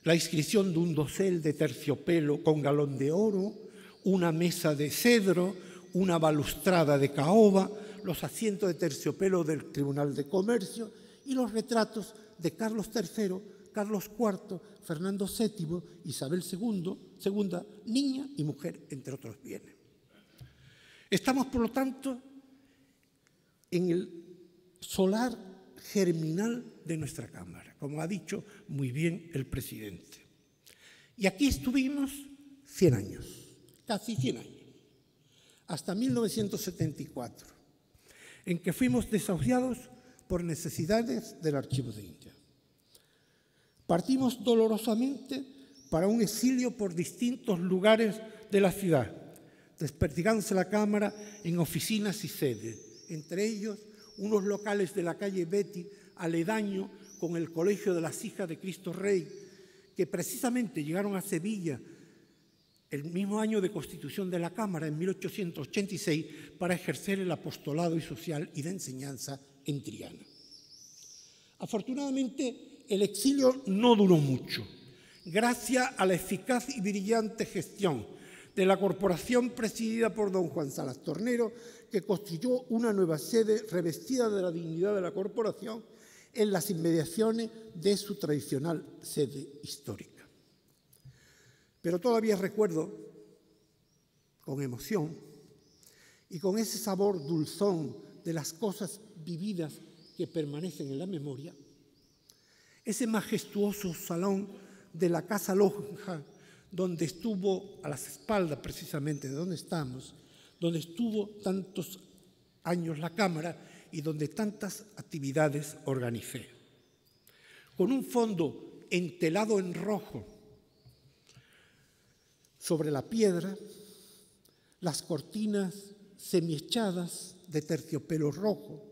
Speaker 3: la inscripción de un dosel de terciopelo con galón de oro, una mesa de cedro, una balustrada de caoba, los asientos de terciopelo del Tribunal de Comercio y los retratos de Carlos III, Carlos IV, Fernando VII, Isabel II, niña y mujer, entre otros bienes. Estamos, por lo tanto, en el solar germinal de nuestra Cámara, como ha dicho muy bien el presidente. Y aquí estuvimos 100 años, casi 100 años, hasta 1974, en que fuimos desahuciados por necesidades del Archivo de Indias. Partimos dolorosamente para un exilio por distintos lugares de la ciudad, desperdigándose la Cámara en oficinas y sedes, entre ellos unos locales de la calle Betty, aledaño con el Colegio de las Hijas de Cristo Rey, que precisamente llegaron a Sevilla el mismo año de constitución de la Cámara, en 1886, para ejercer el apostolado y social y de enseñanza en Triana. Afortunadamente, el exilio no duró mucho, gracias a la eficaz y brillante gestión de la corporación presidida por don Juan Salas Tornero, que construyó una nueva sede revestida de la dignidad de la corporación en las inmediaciones de su tradicional sede histórica. Pero todavía recuerdo con emoción y con ese sabor dulzón de las cosas vividas que permanecen en la memoria, ese majestuoso salón de la Casa Lonja, donde estuvo a las espaldas precisamente de donde estamos, donde estuvo tantos años la Cámara y donde tantas actividades organicé. Con un fondo entelado en rojo sobre la piedra, las cortinas semiechadas de terciopelo rojo,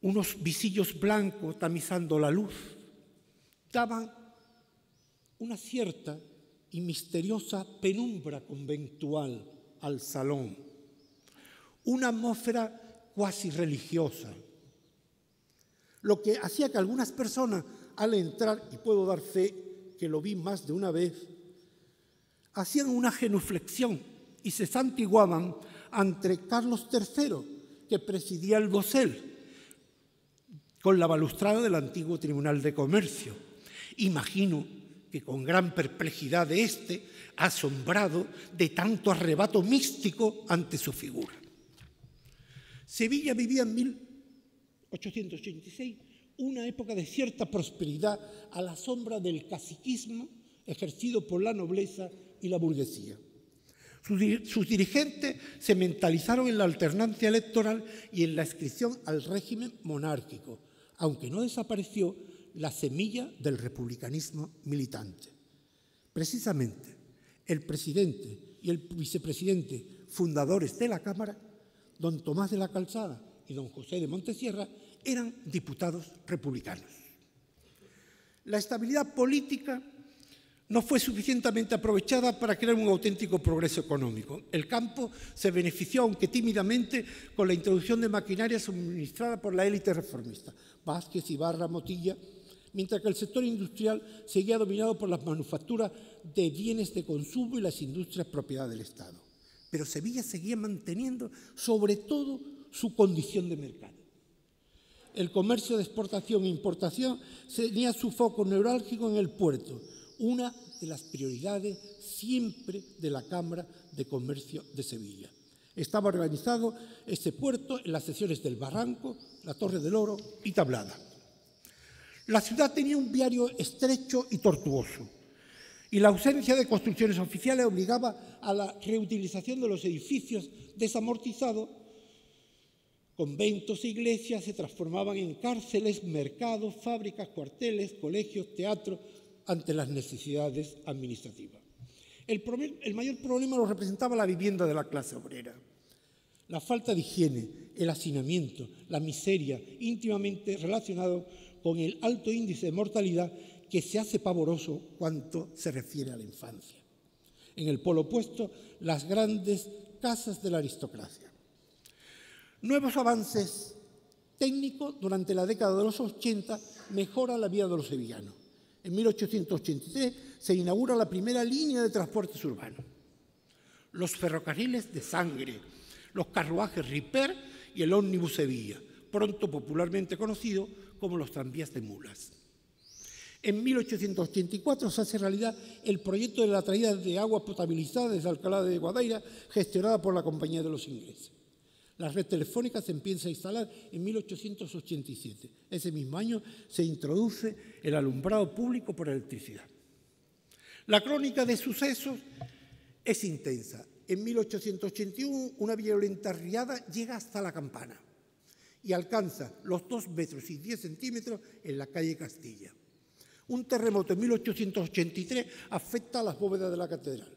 Speaker 3: unos visillos blancos tamizando la luz, daban una cierta y misteriosa penumbra conventual al salón, una atmósfera cuasi religiosa, lo que hacía que algunas personas al entrar, y puedo dar fe que lo vi más de una vez, hacían una genuflexión y se santiguaban ante Carlos III, que presidía el dosel, con la balustrada del antiguo Tribunal de Comercio. Imagino que con gran perplejidad de asombrado de tanto arrebato místico ante su figura. Sevilla vivía en 1886 una época de cierta prosperidad a la sombra del caciquismo ejercido por la nobleza y la burguesía. Sus dirigentes se mentalizaron en la alternancia electoral y en la adscripción al régimen monárquico, aunque no desapareció la semilla del republicanismo militante. Precisamente, el presidente y el vicepresidente fundadores de la Cámara, don Tomás de la Calzada y don José de Montesierra, eran diputados republicanos. La estabilidad política no fue suficientemente aprovechada para crear un auténtico progreso económico. El campo se benefició, aunque tímidamente, con la introducción de maquinaria suministrada por la élite reformista, Vázquez, Ibarra, Motilla, mientras que el sector industrial seguía dominado por las manufacturas de bienes de consumo y las industrias propiedad del Estado. Pero Sevilla seguía manteniendo, sobre todo, su condición de mercado. El comercio de exportación e importación tenía su foco neurálgico en el puerto, una de las prioridades siempre de la Cámara de Comercio de Sevilla. Estaba organizado este puerto en las secciones del Barranco, la Torre del Oro y Tablada. La ciudad tenía un viario estrecho y tortuoso, y la ausencia de construcciones oficiales obligaba a la reutilización de los edificios desamortizados Conventos e iglesias se transformaban en cárceles, mercados, fábricas, cuarteles, colegios, teatros, ante las necesidades administrativas. El mayor problema lo representaba la vivienda de la clase obrera. La falta de higiene, el hacinamiento, la miseria, íntimamente relacionados con el alto índice de mortalidad que se hace pavoroso cuanto se refiere a la infancia. En el polo opuesto, las grandes casas de la aristocracia. Nuevos avances técnicos durante la década de los 80 mejoran la vida de los sevillanos. En 1883 se inaugura la primera línea de transportes urbanos. Los ferrocarriles de sangre, los carruajes Riper y el ómnibus Sevilla, pronto popularmente conocido como los tranvías de mulas. En 1884 se hace realidad el proyecto de la traída de agua potabilizada desde Alcalá de Guadaira, gestionada por la Compañía de los Ingleses. La red telefónica se empieza a instalar en 1887. Ese mismo año se introduce el alumbrado público por electricidad. La crónica de sucesos es intensa. En 1881, una violenta riada llega hasta la Campana y alcanza los 2 metros y 10 centímetros en la calle Castilla. Un terremoto en 1883 afecta a las bóvedas de la catedral.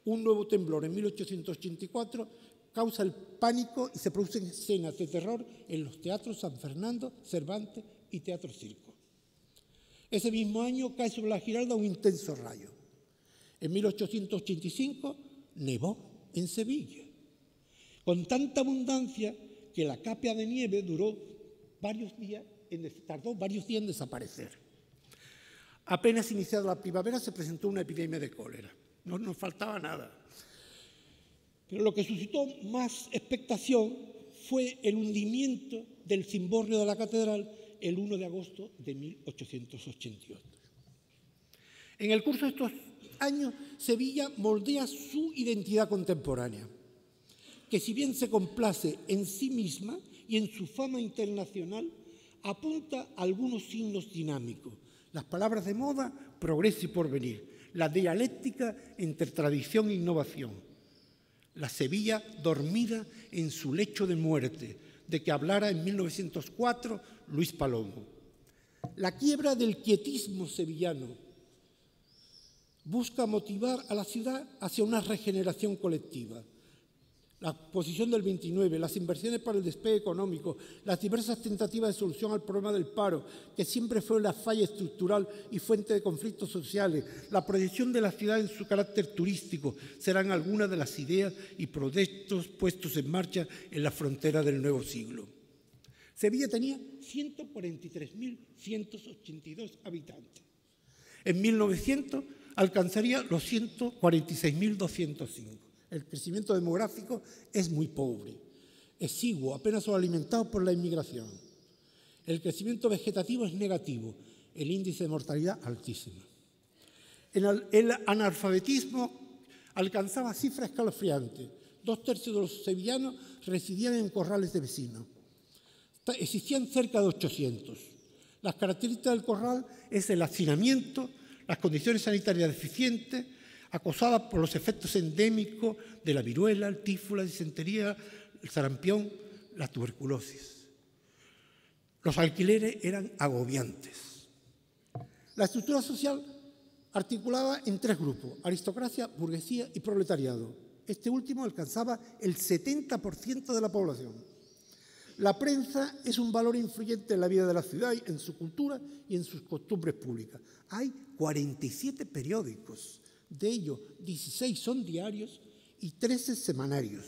Speaker 3: Un nuevo temblor en 1884 causa el pánico y se producen escenas de terror en los teatros San Fernando, Cervantes y Teatro Circo. Ese mismo año cae sobre la Giralda un intenso rayo. En 1885 nevó en Sevilla, con tanta abundancia que la capa de nieve tardó varios días en desaparecer. Apenas iniciada la primavera se presentó una epidemia de cólera. No nos faltaba nada. Pero lo que suscitó más expectación fue el hundimiento del cimborrio de la catedral el 1 de agosto de 1888. En el curso de estos años, Sevilla moldea su identidad contemporánea, que si bien se complace en sí misma y en su fama internacional, apunta a algunos signos dinámicos. Las palabras de moda, progreso y porvenir. La dialéctica entre tradición e innovación. La Sevilla dormida en su lecho de muerte, de que hablara en 1904 Luis Palomo. La quiebra del quietismo sevillano busca motivar a la ciudad hacia una regeneración colectiva. La posición del 29, las inversiones para el despegue económico, las diversas tentativas de solución al problema del paro, que siempre fue la falla estructural y fuente de conflictos sociales, la proyección de la ciudad en su carácter turístico, serán algunas de las ideas y proyectos puestos en marcha en la frontera del nuevo siglo. Sevilla tenía 143.182 habitantes. En 1900 alcanzaría los 146.205. El crecimiento demográfico es muy pobre, exiguo, apenas solo alimentado por la inmigración. El crecimiento vegetativo es negativo, el índice de mortalidad altísimo. El analfabetismo alcanzaba cifras escalofriantes. 2/3 de los sevillanos residían en corrales de vecinos. Existían cerca de 800. Las características del corral es el hacinamiento, las condiciones sanitarias deficientes, acosada por los efectos endémicos de la viruela, el tifo, la disentería, el sarampión, la tuberculosis. Los alquileres eran agobiantes. La estructura social articulaba en 3 grupos: aristocracia, burguesía y proletariado. Este último alcanzaba el 70% de la población. La prensa es un valor influyente en la vida de la ciudad, en su cultura y en sus costumbres públicas. Hay 47 periódicos. De ellos, 16 son diarios y 13 semanarios.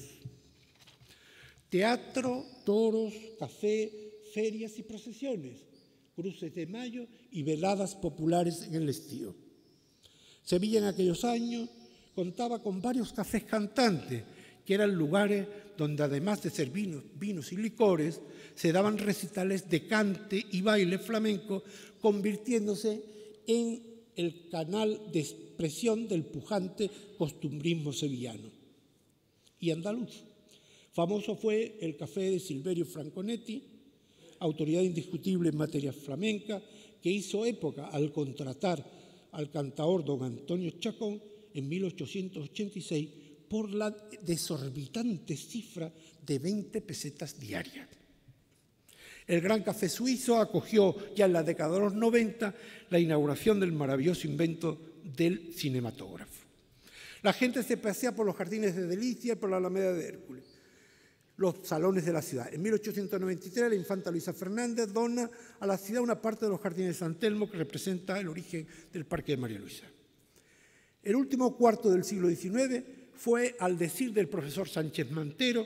Speaker 3: Teatro, toros, café, ferias y procesiones, cruces de mayo y veladas populares en el estío. Sevilla en aquellos años contaba con varios cafés cantantes, que eran lugares donde además de servir vinos y licores, se daban recitales de cante y baile flamenco, convirtiéndose en el canal de expresión del pujante costumbrismo sevillano y andaluz. Famoso fue el café de Silverio Franconetti, autoridad indiscutible en materia flamenca, que hizo época al contratar al cantaor don Antonio Chacón en 1886 por la desorbitante cifra de 20 pesetas diarias. El Gran Café Suizo acogió ya en la década de los 90 la inauguración del maravilloso invento del cinematógrafo. La gente se pasea por los jardines de Delicia y por la Alameda de Hércules, los salones de la ciudad. En 1893 la infanta Luisa Fernández dona a la ciudad una parte de los jardines de San Telmo que representa el origen del Parque de María Luisa. El último cuarto del siglo XIX fue, al decir del profesor Sánchez Mantero,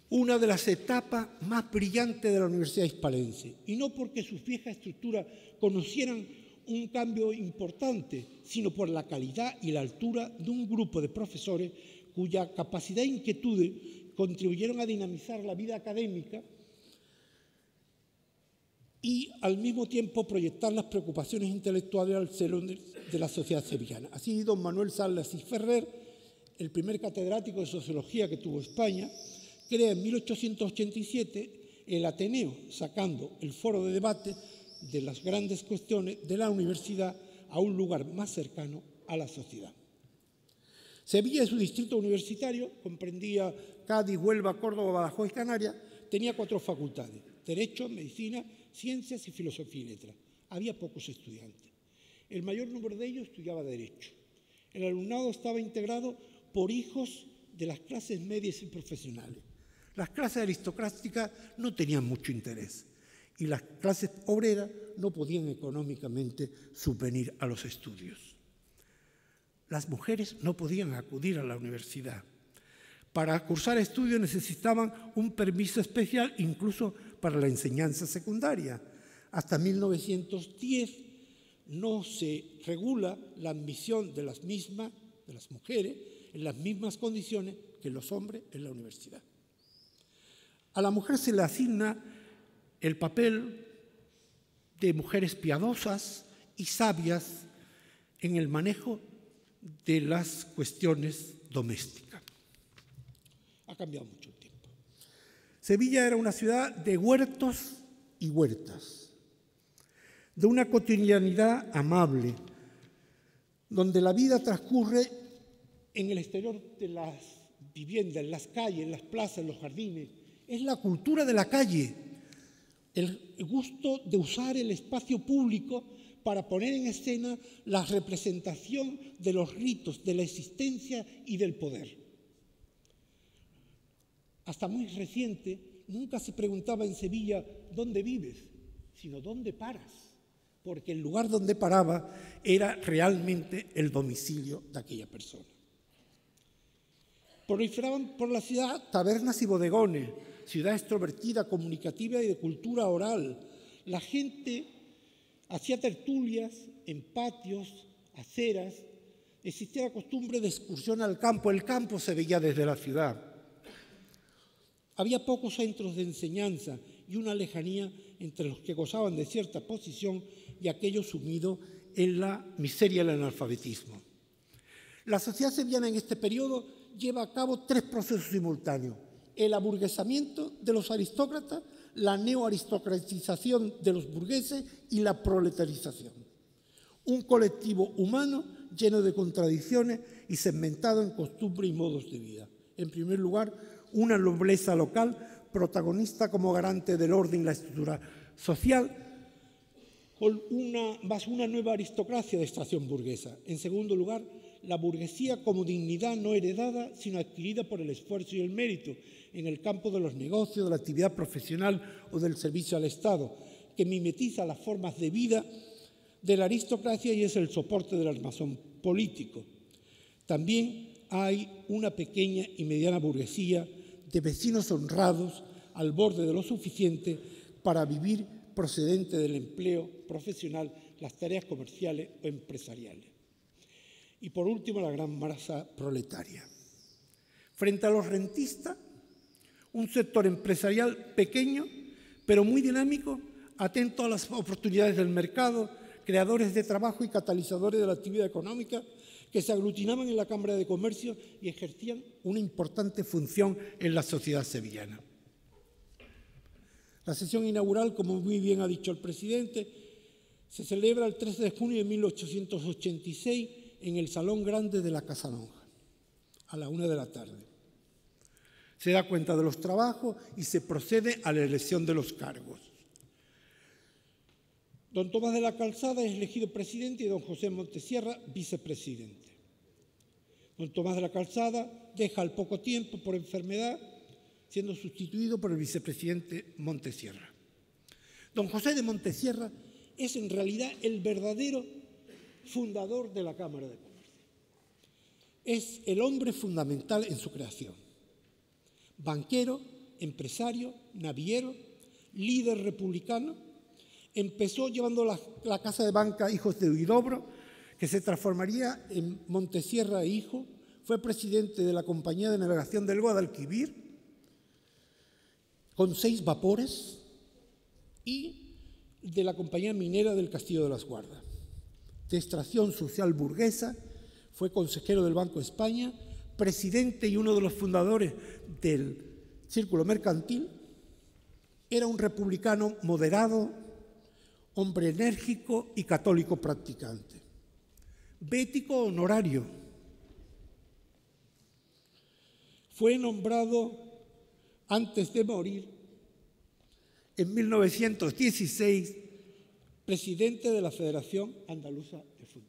Speaker 3: una de las etapas más brillantes de la Universidad Hispalense, y no porque sus viejas estructuras conocieran un cambio importante, sino por la calidad y la altura de un grupo de profesores cuya capacidad e inquietudes contribuyeron a dinamizar la vida académica y al mismo tiempo proyectar las preocupaciones intelectuales al seno de la sociedad sevillana. Así, don Manuel Salas y Ferrer, el primer catedrático de sociología que tuvo España, crea en 1887 el Ateneo, sacando el foro de debate de las grandes cuestiones de la universidad a un lugar más cercano a la sociedad. Sevilla y su distrito universitario, comprendía Cádiz, Huelva, Córdoba, Badajoz y Canarias, tenía 4 facultades: Derecho, Medicina, Ciencias y Filosofía y Letras. Había pocos estudiantes. El mayor número de ellos estudiaba Derecho. El alumnado estaba integrado por hijos de las clases medias y profesionales. Las clases aristocráticas no tenían mucho interés y las clases obreras no podían económicamente subvenir a los estudios. Las mujeres no podían acudir a la universidad. Para cursar estudios necesitaban un permiso especial, incluso para la enseñanza secundaria. Hasta 1910 no se regula la admisión de las mujeres en las mismas condiciones que los hombres en la universidad. A la mujer se le asigna el papel de mujeres piadosas y sabias en el manejo de las cuestiones domésticas. Ha cambiado mucho el tiempo. Sevilla era una ciudad de huertos y huertas, de una cotidianidad amable, donde la vida transcurre en el exterior de las viviendas, en las calles, en las plazas, en los jardines. Es la cultura de la calle, el gusto de usar el espacio público para poner en escena la representación de los ritos, de la existencia y del poder. Hasta muy reciente, nunca se preguntaba en Sevilla ¿dónde vives?, sino ¿dónde paras?, porque el lugar donde paraba era realmente el domicilio de aquella persona. Proliferaban por la ciudad tabernas y bodegones, ciudad extrovertida, comunicativa y de cultura oral. La gente hacía tertulias en patios, aceras. Existía la costumbre de excursión al campo. El campo se veía desde la ciudad. Había pocos centros de enseñanza y una lejanía entre los que gozaban de cierta posición y aquellos sumidos en la miseria y el analfabetismo. La sociedad sevillana en este periodo lleva a cabo 3 procesos simultáneos: el aburguesamiento de los aristócratas, la neoaristocratización de los burgueses y la proletarización. Un colectivo humano lleno de contradicciones y segmentado en costumbres y modos de vida. En primer lugar, una nobleza local protagonista como garante del orden y la estructura social, con una nueva aristocracia de extracción burguesa. En segundo lugar, la burguesía como dignidad no heredada, sino adquirida por el esfuerzo y el mérito en el campo de los negocios, de la actividad profesional o del servicio al Estado, que mimetiza las formas de vida de la aristocracia y es el soporte del armazón político. También hay una pequeña y mediana burguesía de vecinos honrados al borde de lo suficiente para vivir procedente del empleo profesional, las tareas comerciales o empresariales. Y por último, la gran masa proletaria. Frente a los rentistas, un sector empresarial pequeño, pero muy dinámico, atento a las oportunidades del mercado, creadores de trabajo y catalizadores de la actividad económica, que se aglutinaban en la Cámara de Comercio y ejercían una importante función en la sociedad sevillana. La sesión inaugural, como muy bien ha dicho el presidente, se celebra el 13 de junio de 1886 en el Salón Grande de la Casa Lonja. a la 1 de la tarde. Se da cuenta de los trabajos y se procede a la elección de los cargos. Don Tomás de la Calzada es elegido presidente y don José Montesierra vicepresidente. Don Tomás de la Calzada deja al poco tiempo por enfermedad, siendo sustituido por el vicepresidente Montesierra. Don José de Montesierra es en realidad el verdadero fundador de la Cámara de Comercio. Es el hombre fundamental en su creación. Banquero, empresario, naviero, líder republicano, empezó llevando la casa de banca Hijos de Huidobro, que se transformaría en Montesierra e Hijo. Fue presidente de la Compañía de Navegación del Guadalquivir, con 6 vapores, y de la Compañía Minera del Castillo de las Guardas. De extracción social burguesa, fue consejero del Banco de España, presidente y uno de los fundadores del Círculo Mercantil. Era un republicano moderado, hombre enérgico y católico practicante. Bético honorario. Fue nombrado, antes de morir, en 1916, presidente de la Federación Andaluza de Fútbol.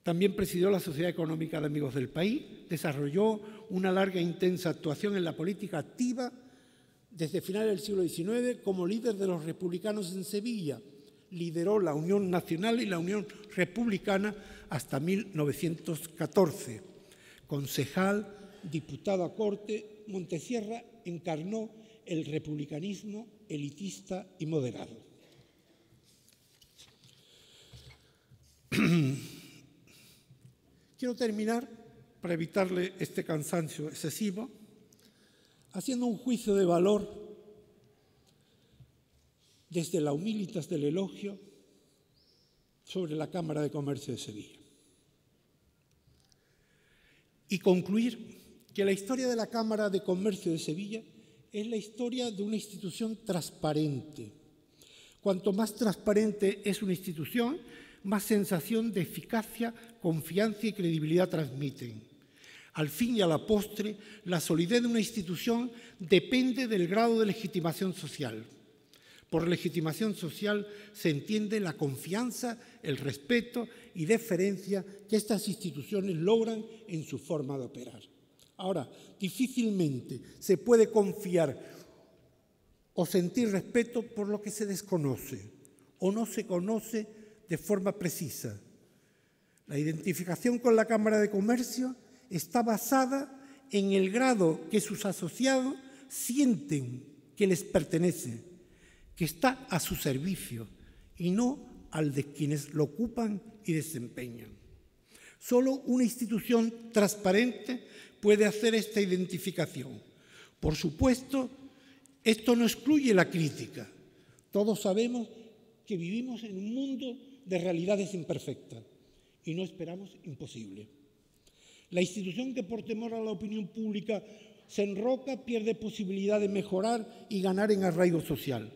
Speaker 3: También presidió la Sociedad Económica de Amigos del País, desarrolló una larga e intensa actuación en la política activa desde finales del siglo XIX como líder de los republicanos en Sevilla. Lideró la Unión Nacional y la Unión Republicana hasta 1914. Concejal, diputado a Corte, Montesierra encarnó el republicanismo elitista y moderado. Quiero terminar, para evitarle este cansancio excesivo, haciendo un juicio de valor desde la humilitas del elogio sobre la Cámara de Comercio de Sevilla. Y concluir que la historia de la Cámara de Comercio de Sevilla es la historia de una institución transparente. Cuanto más transparente es una institución, más sensación de eficacia, confianza y credibilidad transmiten. Al fin y a la postre, la solidez de una institución depende del grado de legitimación social. Por legitimación social se entiende la confianza, el respeto y deferencia que estas instituciones logran en su forma de operar. Ahora, difícilmente se puede confiar o sentir respeto por lo que se desconoce o no se conoce de forma precisa. La identificación con la Cámara de Comercio está basada en el grado que sus asociados sienten que les pertenece, que está a su servicio y no al de quienes lo ocupan y desempeñan. Solo una institución transparente puede hacer esta identificación. Por supuesto, esto no excluye la crítica. Todos sabemos que vivimos en un mundo de realidades imperfectas y no esperamos imposible. La institución que por temor a la opinión pública se enroca pierde posibilidad de mejorar y ganar en arraigo social.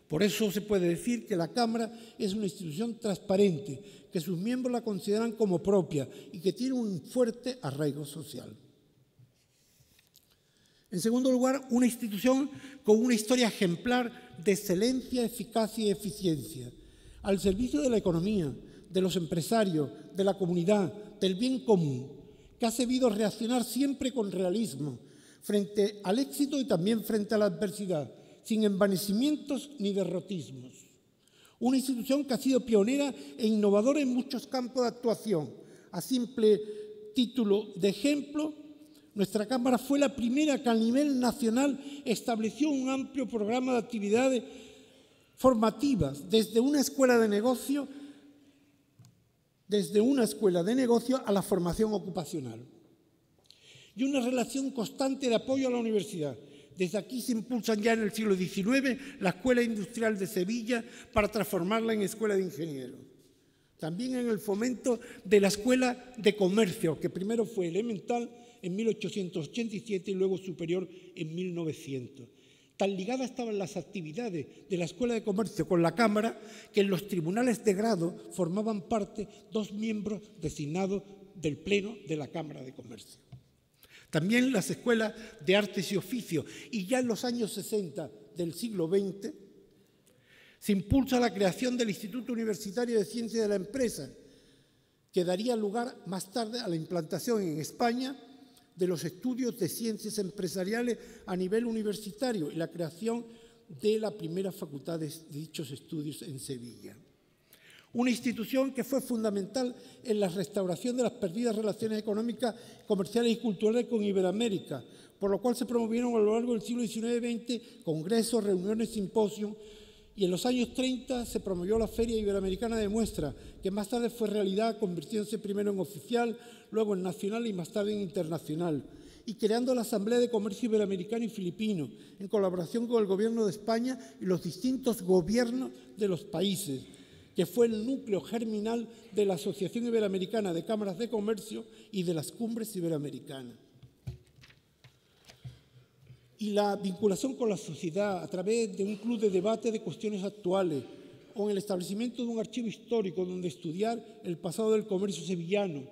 Speaker 3: Por eso se puede decir que la Cámara es una institución transparente, que sus miembros la consideran como propia y que tiene un fuerte arraigo social. En segundo lugar, una institución con una historia ejemplar de excelencia, eficacia y eficiencia, al servicio de la economía, de los empresarios, de la comunidad, del bien común, que ha sabido reaccionar siempre con realismo frente al éxito y también frente a la adversidad, sin envanecimientos ni derrotismos. Una institución que ha sido pionera e innovadora en muchos campos de actuación. A simple título de ejemplo, nuestra Cámara fue la primera que a nivel nacional estableció un amplio programa de actividades formativas, desde una escuela de negocio a la formación ocupacional. Y una relación constante de apoyo a la universidad. Desde aquí se impulsan ya en el siglo XIX la Escuela Industrial de Sevilla para transformarla en Escuela de Ingenieros. También en el fomento de la Escuela de Comercio, que primero fue elemental en 1887 y luego superior en 1900. Tan ligadas estaban las actividades de la Escuela de Comercio con la Cámara que en los tribunales de grado formaban parte 2 miembros designados del Pleno de la Cámara de Comercio. También las escuelas de artes y oficios, y ya en los años 60 del siglo XX se impulsa la creación del Instituto Universitario de Ciencias de la Empresa, que daría lugar más tarde a la implantación en España de los estudios de ciencias empresariales a nivel universitario y la creación de la primera facultad de dichos estudios en Sevilla. Una institución que fue fundamental en la restauración de las perdidas relaciones económicas, comerciales y culturales con Iberoamérica, por lo cual se promovieron a lo largo del siglo XIX y XX congresos, reuniones, simposios, y en los años 30 se promovió la Feria Iberoamericana de Muestra, que más tarde fue realidad, convirtiéndose primero en oficial, luego en nacional y más tarde en internacional, y creando la Asamblea de Comercio Iberoamericano y Filipino, en colaboración con el Gobierno de España y los distintos gobiernos de los países, que fue el núcleo germinal de la Asociación Iberoamericana de Cámaras de Comercio y de las Cumbres Iberoamericanas. Y la vinculación con la sociedad a través de un club de debate de cuestiones actuales o en el establecimiento de un archivo histórico donde estudiar el pasado del comercio sevillano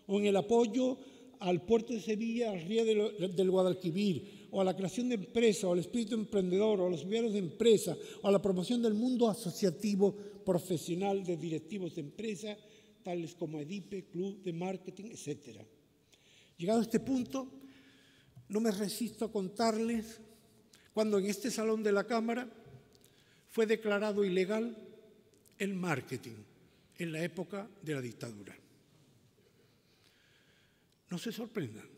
Speaker 3: o en el apoyo al puerto de Sevilla, al río del Guadalquivir, o a la creación de empresas, o al espíritu emprendedor, o a los viveros de empresas, o a la promoción del mundo asociativo profesional de directivos de empresas, tales como EDIPE, Club de Marketing, etc. Llegado a este punto, no me resisto a contarles cuando en este salón de la Cámara fue declarado ilegal el marketing en la época de la dictadura. No se sorprendan,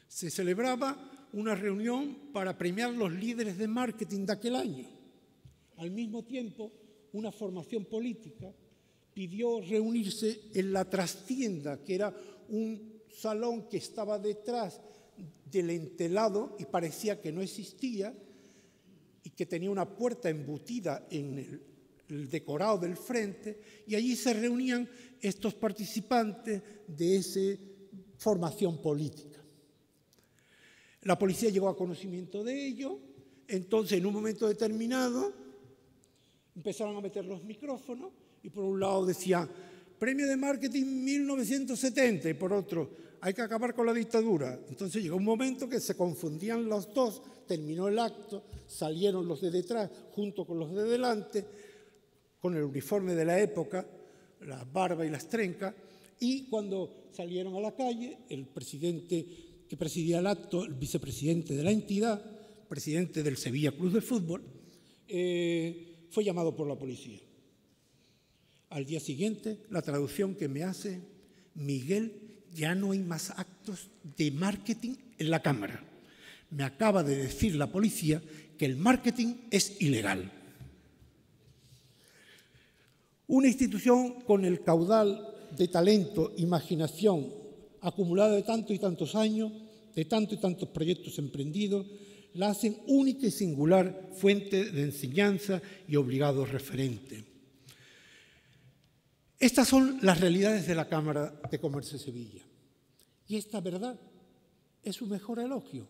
Speaker 3: se celebraba una reunión para premiar los líderes de marketing de aquel año. Al mismo tiempo, una formación política pidió reunirse en la trastienda, que era un salón que estaba detrás del entelado y parecía que no existía y que tenía una puerta embutida en el decorado del frente, y allí se reunían estos participantes de esa formación política. La policía llegó a conocimiento de ello, entonces en un momento determinado empezaron a meter los micrófonos y por un lado decían Premio de Marketing 1970 y por otro hay que acabar con la dictadura. Entonces llegó un momento que se confundían los dos, terminó el acto, salieron los de detrás junto con los de delante, con el uniforme de la época, la barba y las trencas, y cuando salieron a la calle, el presidente que presidía el acto, el vicepresidente de la entidad, presidente del Sevilla Club de Fútbol, fue llamado por la policía. Al día siguiente, la traducción que me hace, Miguel, ya no hay más actos de marketing en la Cámara. Me acaba de decir la policía que el marketing es ilegal. Una institución con el caudal de talento, imaginación, acumulada de tantos y tantos años, de tantos y tantos proyectos emprendidos, la hacen única y singular fuente de enseñanza y obligado referente. Estas son las realidades de la Cámara de Comercio de Sevilla. Y esta verdad es su mejor elogio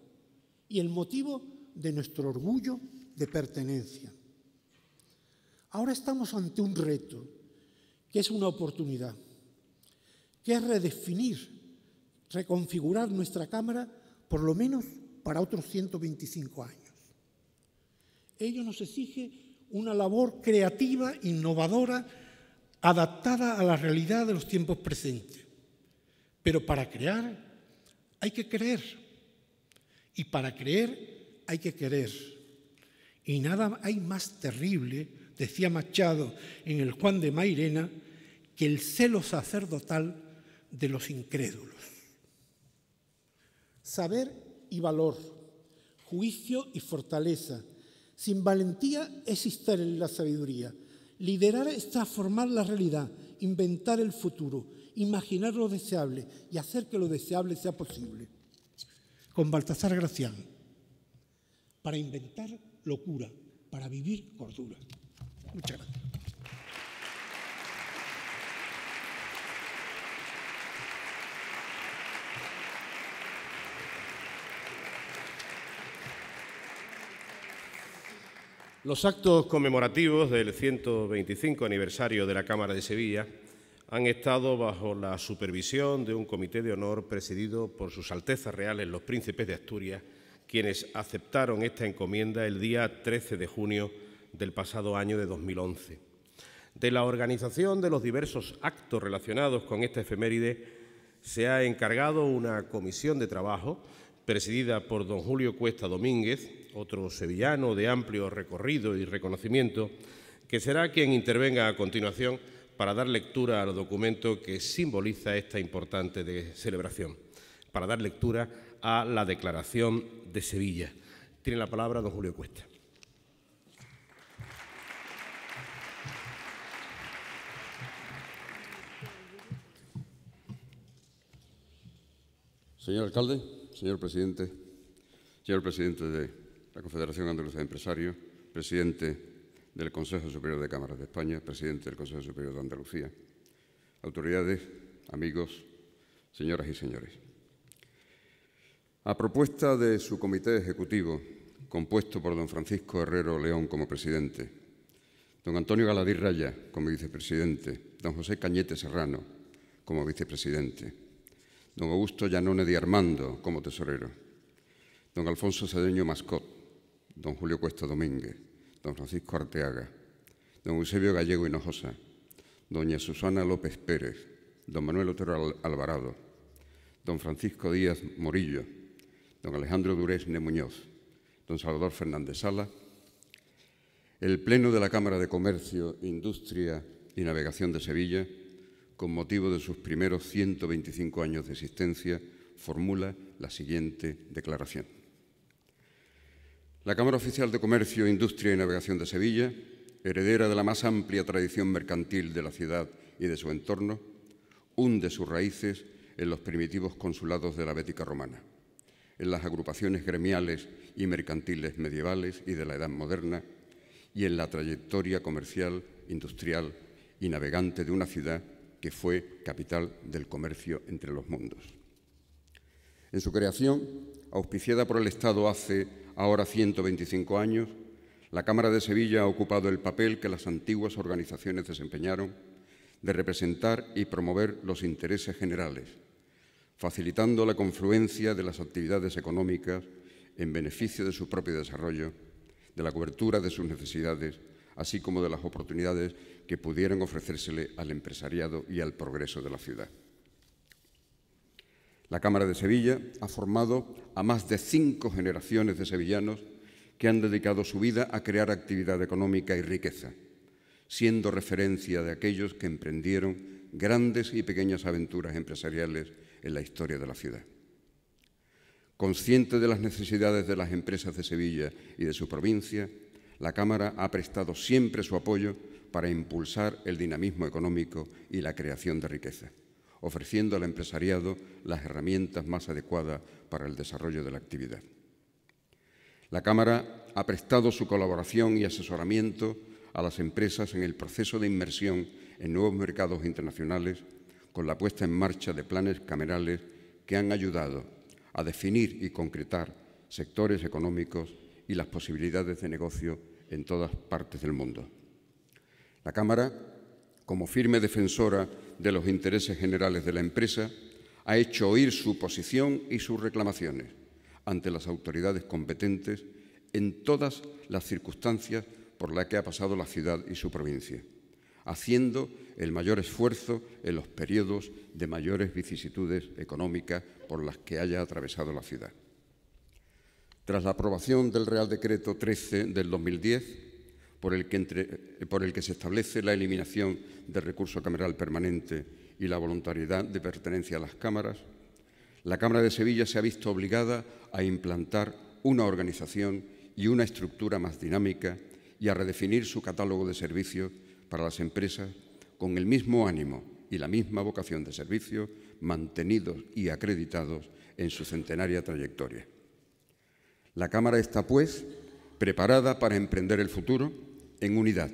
Speaker 3: y el motivo de nuestro orgullo de pertenencia. Ahora estamos ante un reto, que es una oportunidad, que es redefinir, reconfigurar nuestra Cámara por lo menos para otros 125 años. Ello nos exige una labor creativa, innovadora, adaptada a la realidad de los tiempos presentes. Pero para crear hay que creer, y para creer hay que querer. Y nada hay más terrible, decía Machado en el Juan de Mairena, que el celo sacerdotal de los incrédulos. Saber y valor, juicio y fortaleza. Sin valentía es estar en la sabiduría. Liderar es transformar la realidad, inventar el futuro, imaginar lo deseable y hacer que lo deseable sea posible. Con Baltasar Gracián, para inventar locura, para vivir cordura. Muchas gracias.
Speaker 1: Los actos conmemorativos del 125 aniversario de la Cámara de Sevilla han estado bajo la supervisión de un comité de honor presidido por sus Altezas Reales los Príncipes de Asturias, quienes aceptaron esta encomienda el día 13 de junio del pasado año de 2011. De la organización de los diversos actos relacionados con esta efeméride se ha encargado una comisión de trabajo presidida por don Julio Cuesta Domínguez, otro sevillano de amplio recorrido y reconocimiento, que será quien intervenga a continuación para dar lectura al documento que simboliza esta importante celebración, para dar lectura a la Declaración de Sevilla. Tiene la palabra don Julio Cuesta.
Speaker 4: Señor alcalde, señor presidente de la Confederación Andaluza de Empresarios, presidente del Consejo Superior de Cámaras de España, presidente del Consejo Superior de Andalucía, autoridades, amigos, señoras y señores. A propuesta de su comité ejecutivo, compuesto por don Francisco Herrero León como presidente, don Antonio Galadí Raya como vicepresidente, don José Cañete Serrano como vicepresidente, don Augusto Llanone Di Armando como tesorero, don Alfonso Cedeño Mascot, don Julio Cuesta Domínguez, don Francisco Arteaga, don Eusebio Gallego Hinojosa, doña Susana López Pérez, don Manuel Otero Alvarado, don Francisco Díaz Morillo, don Alejandro Duresne Muñoz, don Salvador Fernández Sala, el Pleno de la Cámara de Comercio, Industria y Navegación de Sevilla, con motivo de sus primeros 125 años de existencia, formula la siguiente declaración. La Cámara Oficial de Comercio, Industria y Navegación de Sevilla, heredera de la más amplia tradición mercantil de la ciudad y de su entorno, hunde sus raíces en los primitivos consulados de la Bética romana, en las agrupaciones gremiales y mercantiles medievales y de la Edad Moderna y en la trayectoria comercial, industrial y navegante de una ciudad que fue capital del comercio entre los mundos. En su creación, auspiciada por el Estado hace ahora 125 años, la Cámara de Sevilla ha ocupado el papel que las antiguas organizaciones desempeñaron de representar y promover los intereses generales, facilitando la confluencia de las actividades económicas en beneficio de su propio desarrollo, de la cobertura de sus necesidades, así como de las oportunidades que pudieran ofrecérsele al empresariado y al progreso de la ciudad. La Cámara de Sevilla ha formado a más de 5 generaciones de sevillanos que han dedicado su vida a crear actividad económica y riqueza, siendo referencia de aquellos que emprendieron grandes y pequeñas aventuras empresariales en la historia de la ciudad. Consciente de las necesidades de las empresas de Sevilla y de su provincia, la Cámara ha prestado siempre su apoyo para impulsar el dinamismo económico y la creación de riqueza, ofreciendo al empresariado las herramientas más adecuadas para el desarrollo de la actividad. La Cámara ha prestado su colaboración y asesoramiento a las empresas en el proceso de inmersión en nuevos mercados internacionales con la puesta en marcha de planes camerales que han ayudado a definir y concretar sectores económicos y las posibilidades de negocio en todas partes del mundo. La Cámara, como firme defensora de los intereses generales de la empresa, ha hecho oír su posición y sus reclamaciones ante las autoridades competentes en todas las circunstancias por las que ha pasado la ciudad y su provincia, haciendo el mayor esfuerzo en los periodos de mayores vicisitudes económicas por las que haya atravesado la ciudad. Tras la aprobación del Real Decreto 13 del 2010, por el que se establece la eliminación del recurso cameral permanente y la voluntariedad de pertenencia a las cámaras, la Cámara de Sevilla se ha visto obligada a implantar una organización y una estructura más dinámica y a redefinir su catálogo de servicios para las empresas con el mismo ánimo y la misma vocación de servicio mantenidos y acreditados en su centenaria trayectoria. La Cámara está, pues, preparada para emprender el futuro en unidad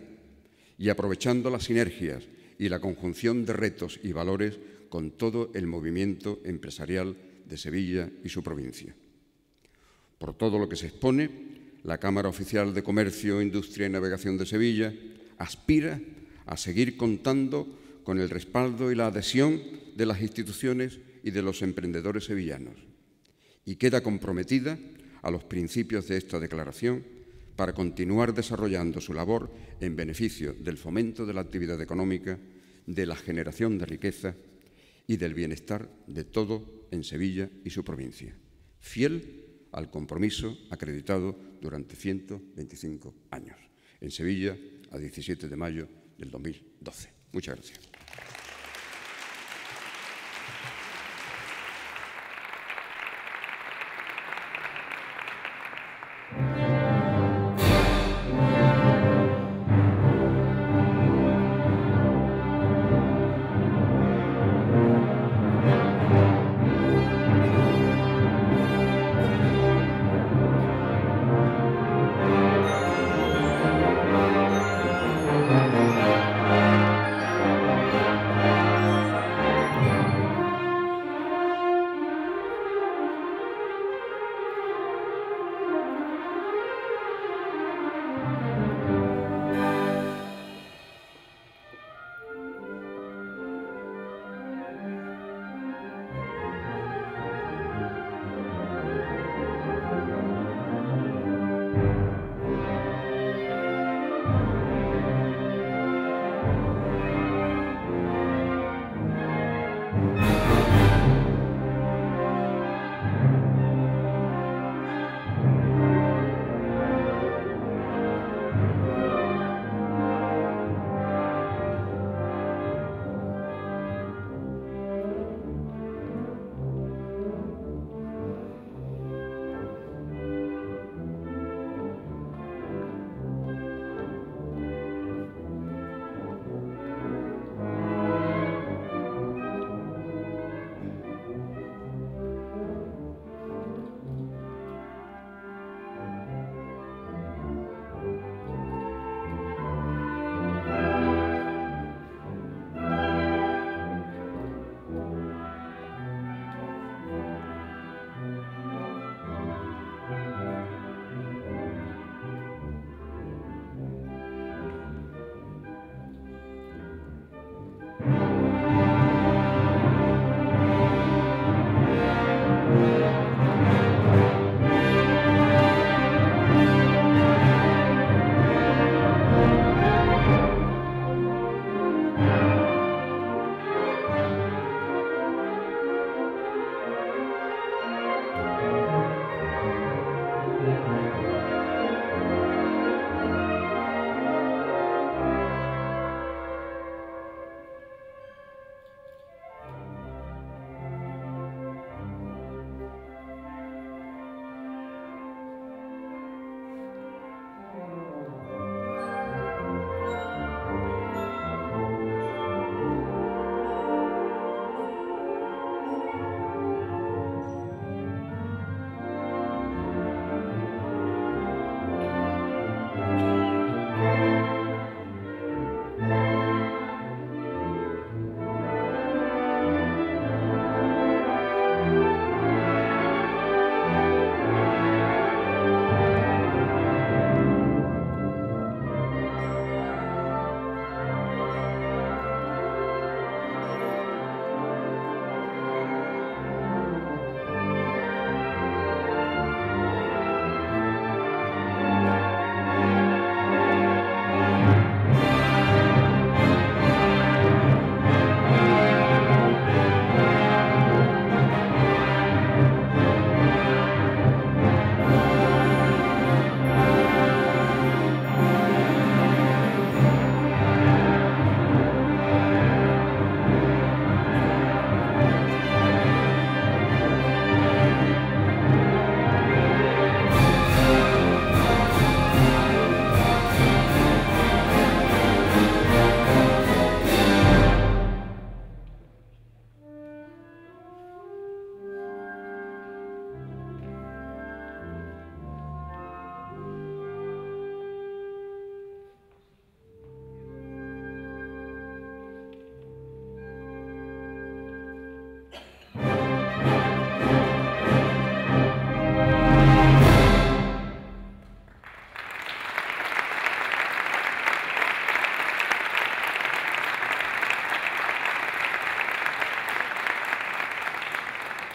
Speaker 4: y aprovechando las sinergias y la conjunción de retos y valores con todo el movimiento empresarial de Sevilla y su provincia. Por todo lo que se expone, la Cámara Oficial de Comercio, Industria y Navegación de Sevilla aspira a seguir contando con el respaldo y la adhesión de las instituciones y de los emprendedores sevillanos, y queda comprometida a los principios de esta declaración para continuar desarrollando su labor en beneficio del fomento de la actividad económica, de la generación de riqueza y del bienestar de todo en Sevilla y su provincia, fiel al compromiso acreditado durante 125 años. En Sevilla, a 17 de mayo del 2012. Muchas gracias.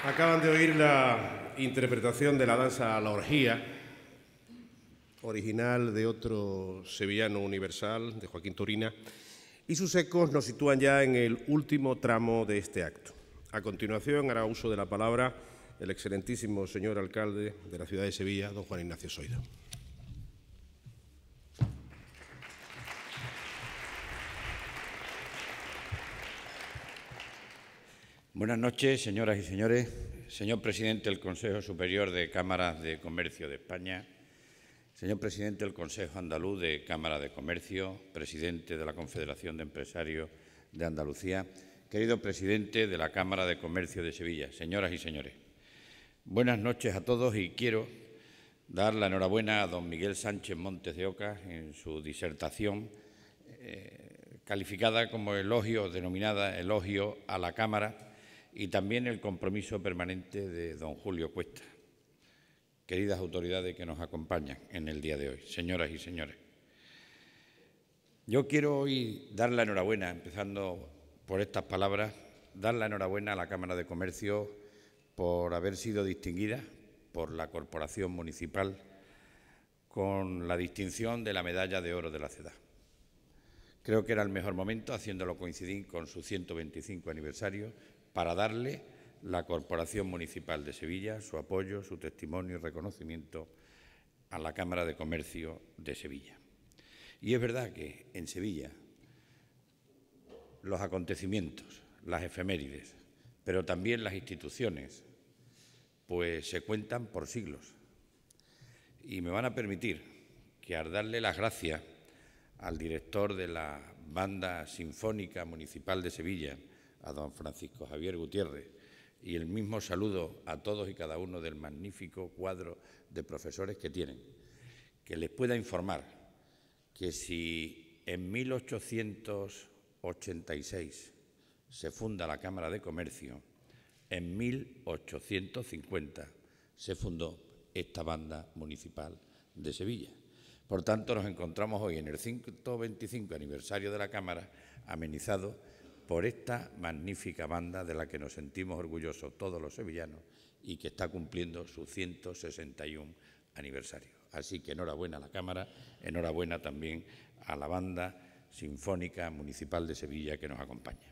Speaker 1: Acaban de oír la interpretación de la danza La Orgía, original de otro sevillano universal, de Joaquín Turina, y sus ecos nos sitúan ya en el último tramo de este acto. A continuación hará uso de la palabra el excelentísimo señor alcalde de la ciudad de Sevilla, don Juan Ignacio Zoido.
Speaker 5: Buenas noches, señoras y señores. Señor presidente del Consejo Superior de Cámaras de Comercio de España, señor presidente del Consejo Andaluz de Cámara de Comercio, presidente de la Confederación de Empresarios de Andalucía, querido presidente de la Cámara de Comercio de Sevilla, señoras y señores. Buenas noches a todos y quiero dar la enhorabuena a don Miguel Sánchez Montes de Oca en su disertación calificada como elogio, denominada elogio a la Cámara, y también el compromiso permanente de don Julio Cuesta. Queridas autoridades que nos acompañan en el día de hoy, señoras y señores. Yo quiero hoy dar la enhorabuena, empezando por estas palabras, dar la enhorabuena a la Cámara de Comercio por haber sido distinguida por la Corporación Municipal con la distinción de la Medalla de Oro de la Ciudad. Creo que era el mejor momento, haciéndolo coincidir con su 125 aniversario, para darle la Corporación Municipal de Sevilla su apoyo, su testimonio y reconocimiento a la Cámara de Comercio de Sevilla. Y es verdad que en Sevilla los acontecimientos, las efemérides, pero también las instituciones, pues se cuentan por siglos. Y me van a permitir que al darle las gracias al director de la Banda Sinfónica Municipal de Sevilla, a don Francisco Javier Gutiérrez, y el mismo saludo a todos y cada uno del magnífico cuadro de profesores que tienen, que les pueda informar que si en 1886 se funda la Cámara de Comercio, en 1850 se fundó esta Banda Municipal de Sevilla. Por tanto, nos encontramos hoy en el 125 aniversario de la Cámara, amenizado por esta magnífica banda de la que nos sentimos orgullosos todos los sevillanos y que está cumpliendo su 161 aniversario. Así que enhorabuena a la Cámara, enhorabuena también a la Banda Sinfónica Municipal de Sevilla que nos acompaña.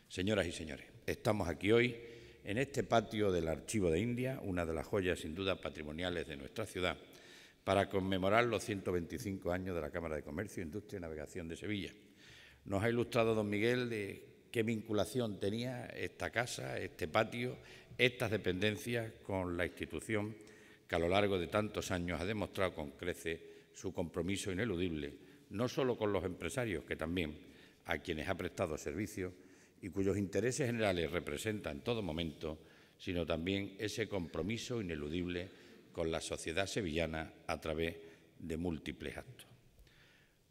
Speaker 5: Señoras y señores, estamos aquí hoy en este patio del Archivo de Indias, una de las joyas sin duda patrimoniales de nuestra ciudad, para conmemorar los 125 años de la Cámara de Comercio, Industria y Navegación de Sevilla. Nos ha ilustrado don Miguel de qué vinculación tenía esta casa, este patio, estas dependencias con la institución que a lo largo de tantos años ha demostrado con creces su compromiso ineludible, no solo con los empresarios, que también a quienes ha prestado servicio y cuyos intereses generales representa en todo momento, sino también ese compromiso ineludible con la sociedad sevillana a través de múltiples actos.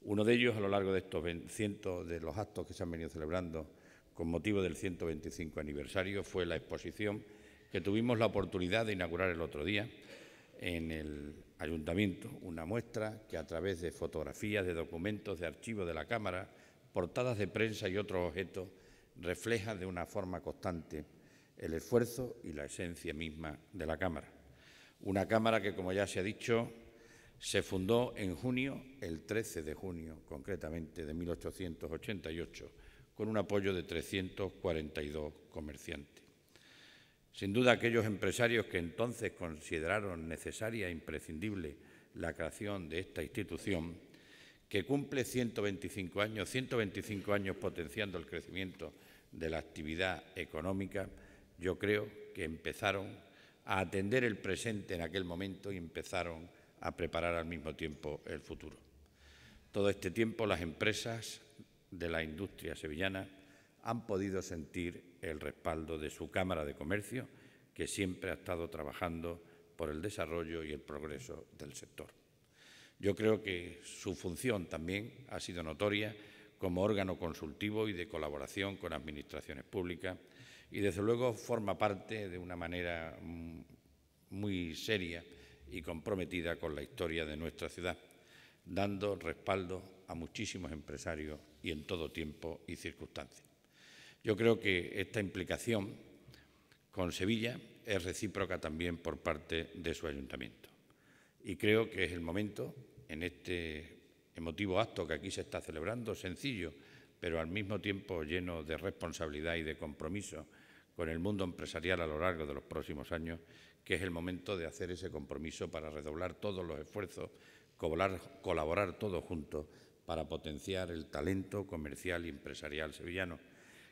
Speaker 5: Uno de ellos, a lo largo de estos cientos de los actos que se han venido celebrando con motivo del 125 aniversario, fue la exposición que tuvimos la oportunidad de inaugurar el otro día en el Ayuntamiento, una muestra que a través de fotografías, de documentos, de archivos de la Cámara, portadas de prensa y otros objetos, refleja de una forma constante el esfuerzo y la esencia misma de la Cámara. Una Cámara que, como ya se ha dicho, se fundó en junio, el 13 de junio concretamente de 1888, con un apoyo de 342 comerciantes. Sin duda, aquellos empresarios que entonces consideraron necesaria e imprescindible la creación de esta institución, que cumple 125 años potenciando el crecimiento de la actividad económica, yo creo que empezaron a atender el presente en aquel momento y empezaron a preparar al mismo tiempo el futuro. Todo este tiempo las empresas de la industria sevillana han podido sentir el respaldo de su Cámara de Comercio, que siempre ha estado trabajando por el desarrollo y el progreso del sector. Yo creo que su función también ha sido notoria como órgano consultivo y de colaboración con administraciones públicas y, desde luego, forma parte de una manera muy seria y comprometida con la historia de nuestra ciudad, dando respaldo a muchísimos empresarios y en todo tiempo y circunstancia. Yo creo que esta implicación con Sevilla es recíproca también por parte de su ayuntamiento. Y creo que es el momento, en este emotivo acto que aquí se está celebrando, sencillo, pero al mismo tiempo lleno de responsabilidad y de compromiso con el mundo empresarial a lo largo de los próximos años, que es el momento de hacer ese compromiso para redoblar todos los esfuerzos, colaborar todos juntos para potenciar el talento comercial y empresarial sevillano,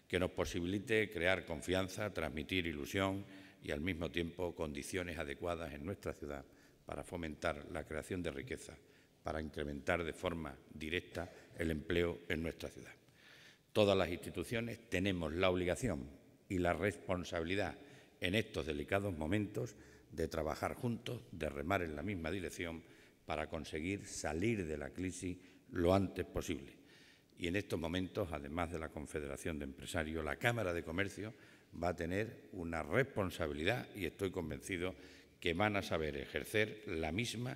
Speaker 5: que nos posibilite crear confianza, transmitir ilusión y al mismo tiempo condiciones adecuadas en nuestra ciudad para fomentar la creación de riqueza, para incrementar de forma directa el empleo en nuestra ciudad. Todas las instituciones tenemos la obligación y la responsabilidad en estos delicados momentos de trabajar juntos, de remar en la misma dirección para conseguir salir de la crisis lo antes posible. Y en estos momentos, además de la Confederación de Empresarios, la Cámara de Comercio va a tener una responsabilidad y estoy convencido que van a saber ejercer la misma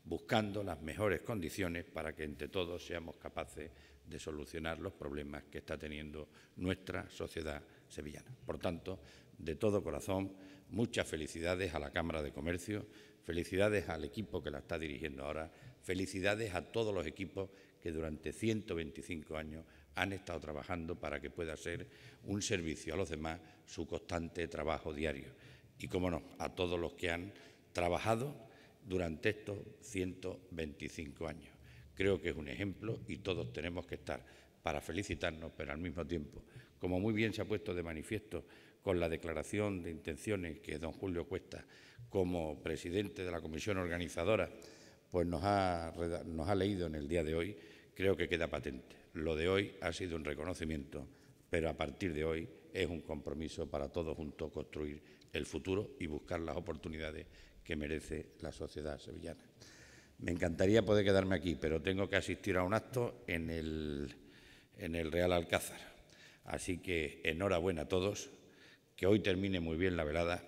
Speaker 5: buscando las mejores condiciones para que entre todos seamos capaces de solucionar los problemas que está teniendo nuestra sociedad sevillana. Por tanto, de todo corazón, muchas felicidades a la Cámara de Comercio, felicidades al equipo que la está dirigiendo ahora, felicidades a todos los equipos que durante 125 años han estado trabajando para que pueda ser un servicio a los demás su constante trabajo diario. Y, cómo no, a todos los que han trabajado durante estos 125 años. Creo que es un ejemplo y todos tenemos que estar para felicitarnos, pero al mismo tiempo, como muy bien se ha puesto de manifiesto con la declaración de intenciones que don Julio Cuesta, como presidente de la comisión organizadora, pues nos ha leído en el día de hoy, creo que queda patente. Lo de hoy ha sido un reconocimiento, pero a partir de hoy es un compromiso para todos juntos construir el futuro y buscar las oportunidades que merece la sociedad sevillana. Me encantaría poder quedarme aquí, pero tengo que asistir a un acto en el Real Alcázar. Así que enhorabuena a todos, que hoy termine muy bien la velada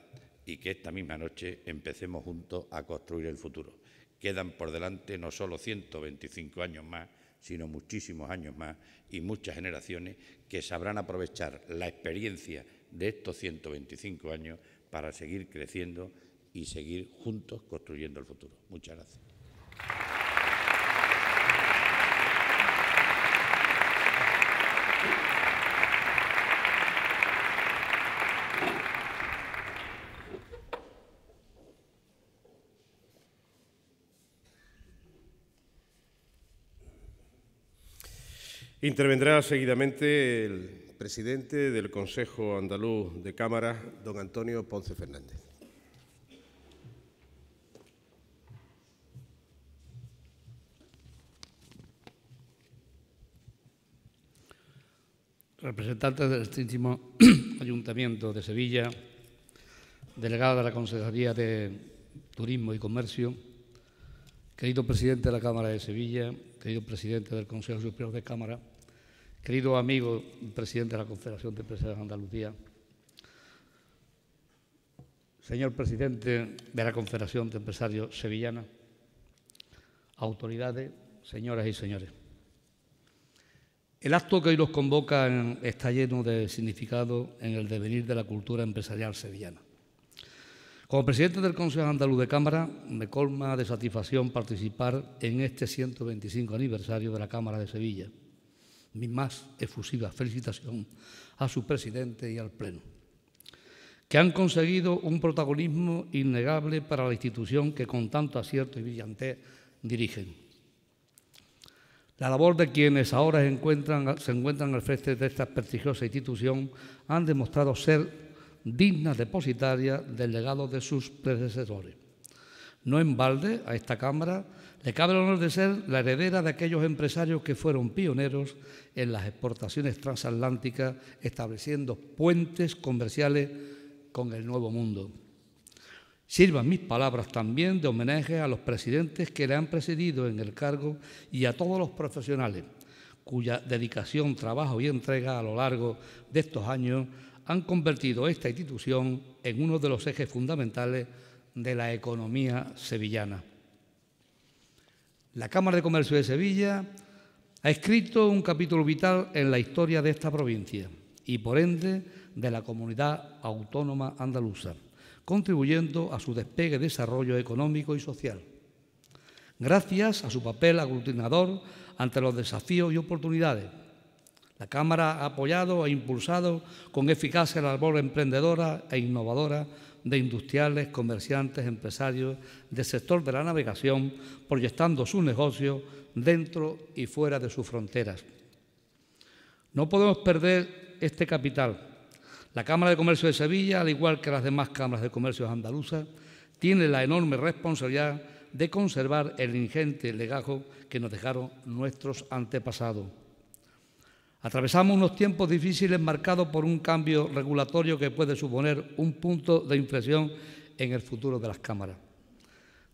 Speaker 5: y que esta misma noche empecemos juntos a construir el futuro. Quedan por delante no solo 125 años más, sino muchísimos años más y muchas generaciones que sabrán aprovechar la experiencia de estos 125 años para seguir creciendo y seguir juntos construyendo el futuro. Muchas gracias.
Speaker 1: Intervendrá seguidamente el presidente del Consejo Andaluz de Cámaras, don Antonio Ponce Fernández.
Speaker 6: Representantes del excelentísimo Ayuntamiento de Sevilla, delegada de la Consejería de Turismo y Comercio, querido presidente de la Cámara de Sevilla, querido presidente del Consejo Superior de Cámara, querido amigo presidente de la Confederación de Empresarios de Andalucía, señor presidente de la Confederación de Empresarios Sevillana, autoridades, señoras y señores. El acto que hoy nos convoca está lleno de significado en el devenir de la cultura empresarial sevillana. Como presidente del Consejo Andaluz de Cámara, me colma de satisfacción participar en este 125 aniversario de la Cámara de Sevilla. Mi más efusiva felicitación a su presidente y al Pleno, que han conseguido un protagonismo innegable para la institución que con tanto acierto y brillantez dirigen. La labor de quienes ahora se encuentran al frente de esta prestigiosa institución han demostrado ser dignas depositarias del legado de sus predecesores. No en balde, a esta Cámara le cabe el honor de ser la heredera de aquellos empresarios que fueron pioneros en las exportaciones transatlánticas, estableciendo puentes comerciales con el Nuevo Mundo. Sirvan mis palabras también de homenaje a los presidentes que le han precedido en el cargo y a todos los profesionales cuya dedicación, trabajo y entrega a lo largo de estos años han convertido esta institución en uno de los ejes fundamentales de la economía sevillana. La Cámara de Comercio de Sevilla ha escrito un capítulo vital en la historia de esta provincia y, por ende, de la comunidad autónoma andaluza, contribuyendo a su despegue y desarrollo económico y social. Gracias a su papel aglutinador ante los desafíos y oportunidades, la Cámara ha apoyado e impulsado con eficacia la labor emprendedora e innovadora de industriales, comerciantes, empresarios del sector de la navegación, proyectando sus negocios dentro y fuera de sus fronteras. No podemos perder este capital. La Cámara de Comercio de Sevilla, al igual que las demás cámaras de comercio andaluzas, tiene la enorme responsabilidad de conservar el ingente legajo que nos dejaron nuestros antepasados. Atravesamos unos tiempos difíciles marcados por un cambio regulatorio que puede suponer un punto de inflexión en el futuro de las cámaras.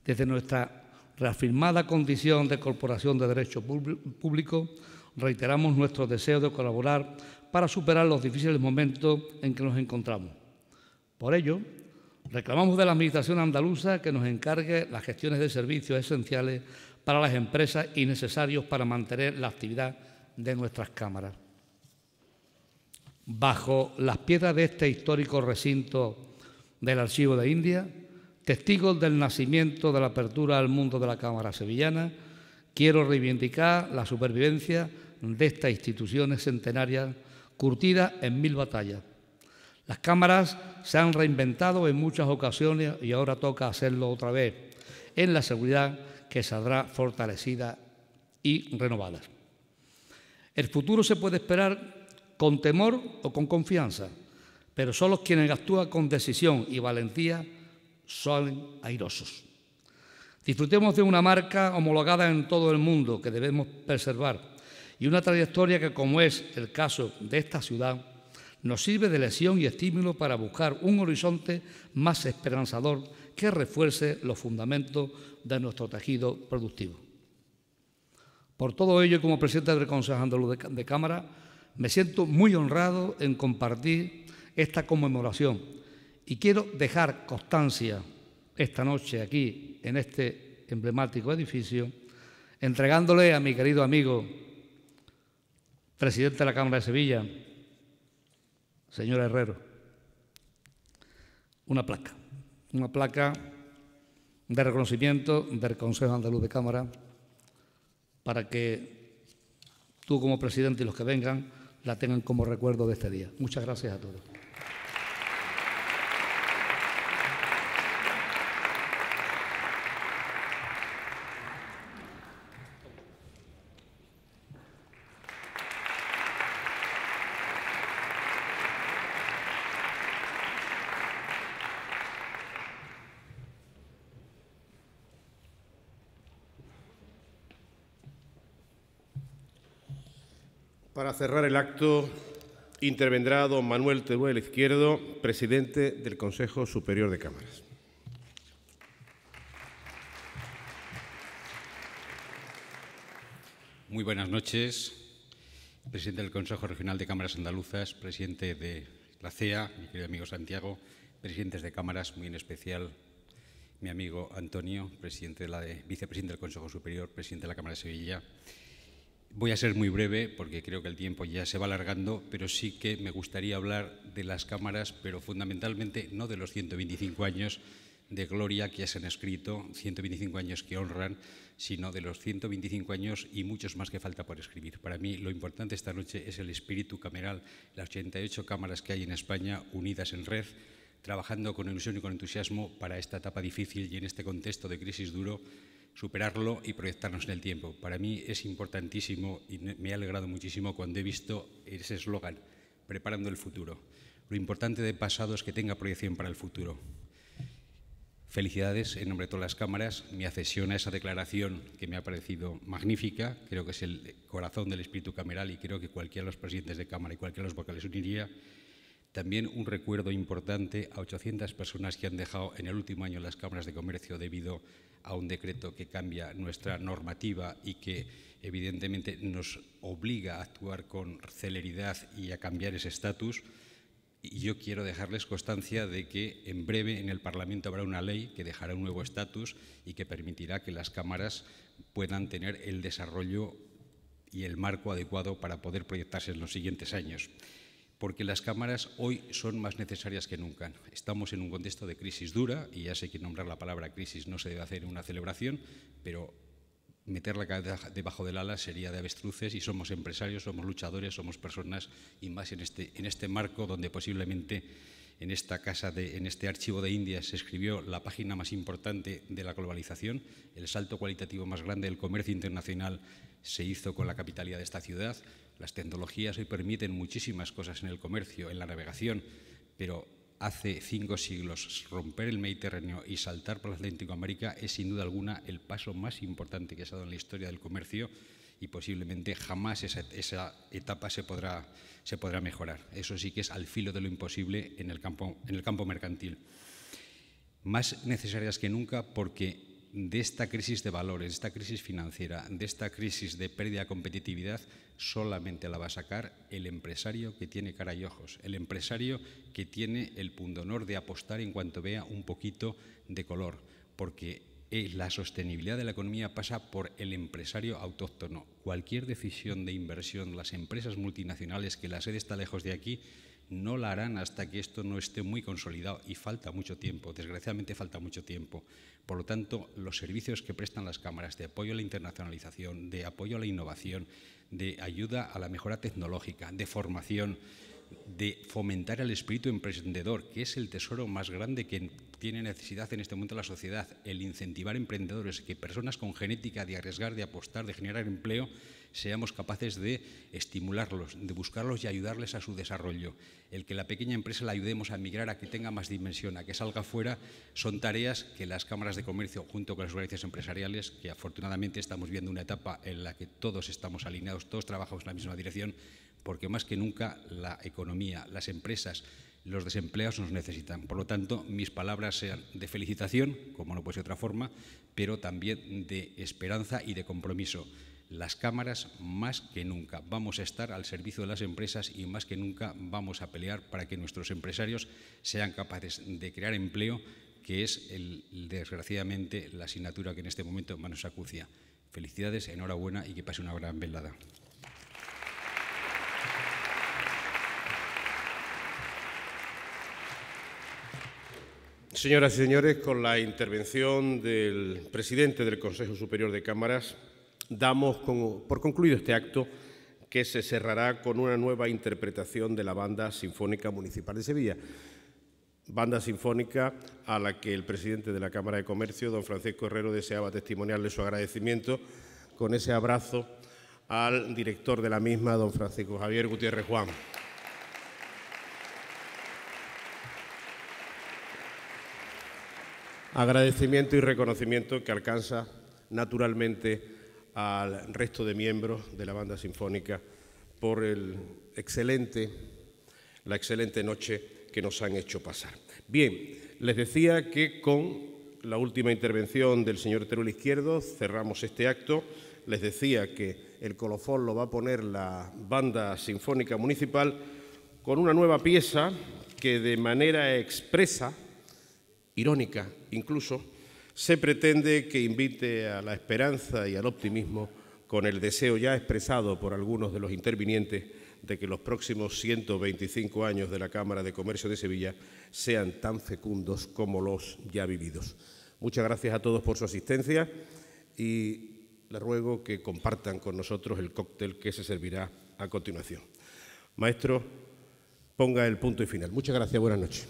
Speaker 6: Desde nuestra reafirmada condición de corporación de derecho público, reiteramos nuestro deseo de colaborar para superar los difíciles momentos en que nos encontramos. Por ello, reclamamos de la Administración andaluza que nos encargue las gestiones de servicios esenciales para las empresas y necesarios para mantener la actividad de nuestras cámaras. Bajo las piedras de este histórico recinto del Archivo de Indias, testigos del nacimiento de la apertura al mundo de la Cámara sevillana, quiero reivindicar la supervivencia de estas instituciones centenarias curtidas en 1000 batallas. Las cámaras se han reinventado en muchas ocasiones y ahora toca hacerlo otra vez, en la seguridad que saldrá fortalecida y renovada. El futuro se puede esperar con temor o con confianza, pero solo quienes actúan con decisión y valentía son airosos. Disfrutemos de una marca homologada en todo el mundo que debemos preservar y una trayectoria que, como es el caso de esta ciudad, nos sirve de lección y estímulo para buscar un horizonte más esperanzador que refuerce los fundamentos de nuestro tejido productivo. Por todo ello, como presidente del Consejo Andaluz de Cámara, me siento muy honrado en compartir esta conmemoración y quiero dejar constancia esta noche aquí, en este emblemático edificio, entregándole a mi querido amigo, presidente de la Cámara de Sevilla, señor Herrero, una placa de reconocimiento del Consejo Andaluz de Cámara para que tú como presidente y los que vengan la tengan como recuerdo de este día. Muchas gracias a todos.
Speaker 1: Para cerrar el acto, intervendrá don Manuel Teruel Izquierdo, presidente del Consejo Superior de Cámaras.
Speaker 7: Muy buenas noches, presidente del Consejo Regional de Cámaras Andaluzas, presidente de la CEA, mi querido amigo Santiago, presidentes de cámaras, muy en especial mi amigo Antonio, vicepresidente del Consejo Superior, presidente de la Cámara de Sevilla. Voy a ser muy breve porque creo que el tiempo ya se va alargando, pero sí que me gustaría hablar de las cámaras, pero fundamentalmente no de los 125 años de gloria que ya se han escrito, 125 años que honran, sino de los 125 años y muchos más que falta por escribir. Para mí lo importante esta noche es el espíritu cameral, las 88 cámaras que hay en España unidas en red, trabajando con ilusión y con entusiasmo para esta etapa difícil y en este contexto de crisis duro, superarlo y proyectarnos en el tiempo. Para mí es importantísimo y me ha alegrado muchísimo cuando he visto ese eslogan, preparando el futuro. Lo importante del pasado es que tenga proyección para el futuro. Felicidades en nombre de todas las cámaras, mi accesión a esa declaración que me ha parecido magnífica, creo que es el corazón del espíritu cameral y creo que cualquiera de los presidentes de Cámara y cualquiera de los vocales uniría. También un recuerdo importante a 800 personas que han dejado en el último año las cámaras de comercio debido a un decreto que cambia nuestra normativa y que evidentemente nos obliga a actuar con celeridad y a cambiar ese estatus. Y yo quiero dejarles constancia de que en breve en el Parlamento habrá una ley que dejará un nuevo estatus y que permitirá que las cámaras puedan tener el desarrollo y el marco adecuado para poder proyectarse en los siguientes años. porque las cámaras hoy son más necesarias que nunca. Estamos en un contexto de crisis dura, y ya sé que nombrar la palabra crisis no se debe hacer en una celebración, pero meter la cabeza debajo del ala sería de avestruces, y somos empresarios, somos luchadores, somos personas, y más en este marco donde posiblemente en esta en este archivo de Indias se escribió la página más importante de la globalización. El salto cualitativo más grande del comercio internacional se hizo con la capitalidad de esta ciudad. Las tecnologías hoy permiten muchísimas cosas en el comercio, en la navegación, pero hace 5 siglos romper el Mediterráneo y saltar por el Atlántico a América es sin duda alguna el paso más importante que se ha dado en la historia del comercio, y posiblemente jamás esa etapa se podrá mejorar. Eso sí que es al filo de lo imposible en el campo mercantil. Más necesarias que nunca, porque de esta crisis de valores, de esta crisis financiera, de esta crisis de pérdida de competitividad, solamente la va a sacar el empresario que tiene cara y ojos, el empresario que tiene el pundonor de apostar en cuanto vea un poquito de color, porque la sostenibilidad de la economía pasa por el empresario autóctono. Cualquier decisión de inversión, las empresas multinacionales que la sede está lejos de aquí, no la harán hasta que esto no esté muy consolidado, y falta mucho tiempo, desgraciadamente falta mucho tiempo. Por lo tanto, los servicios que prestan las cámaras de apoyo a la internacionalización, de apoyo a la innovación, de ayuda a la mejora tecnológica, de formación, de fomentar el espíritu emprendedor, que es el tesoro más grande que tiene necesidad en este momento la sociedad, el incentivar emprendedores, que personas con genética de arriesgar, de apostar, de generar empleo, seamos capaces de estimularlos, de buscarlos y ayudarles a su desarrollo. El que la pequeña empresa la ayudemos a migrar, a que tenga más dimensión, a que salga fuera, son tareas que las cámaras de comercio, junto con las organizaciones empresariales, que afortunadamente estamos viendo una etapa en la que todos estamos alineados, todos trabajamos en la misma dirección, porque más que nunca la economía, las empresas, los desempleados nos necesitan. Por lo tanto, mis palabras sean de felicitación, como no puede ser de otra forma, pero también de esperanza y de compromiso. Las cámaras, más que nunca, vamos a estar al servicio de las empresas, y más que nunca vamos a pelear para que nuestros empresarios sean capaces de crear empleo, que es, desgraciadamente, la asignatura que en este momento más nos acucia. Felicidades, enhorabuena, y que pase una gran velada.
Speaker 1: Señoras y señores, con la intervención del presidente del Consejo Superior de Cámaras, damos por concluido este acto, que se cerrará con una nueva interpretación de la Banda Sinfónica Municipal de Sevilla. Banda sinfónica a la que el presidente de la Cámara de Comercio, don Francisco Herrero, deseaba testimoniarle su agradecimiento con ese abrazo al director de la misma, don Francisco Javier Gutiérrez Juan. Agradecimiento y reconocimiento que alcanza naturalmente al resto de miembros de la Banda Sinfónica por la excelente noche que nos han hecho pasar. Bien, les decía que con la última intervención del señor Teruel Izquierdo cerramos este acto. Les decía que el colofón lo va a poner la Banda Sinfónica Municipal con una nueva pieza que de manera expresa, irónica incluso, se pretende que invite a la esperanza y al optimismo, con el deseo ya expresado por algunos de los intervinientes de que los próximos 125 años de la Cámara de Comercio de Sevilla sean tan fecundos como los ya vividos. Muchas gracias a todos por su asistencia, y les ruego que compartan con nosotros el cóctel que se servirá a continuación. Maestro, ponga el punto y final. Muchas gracias, buenas noches.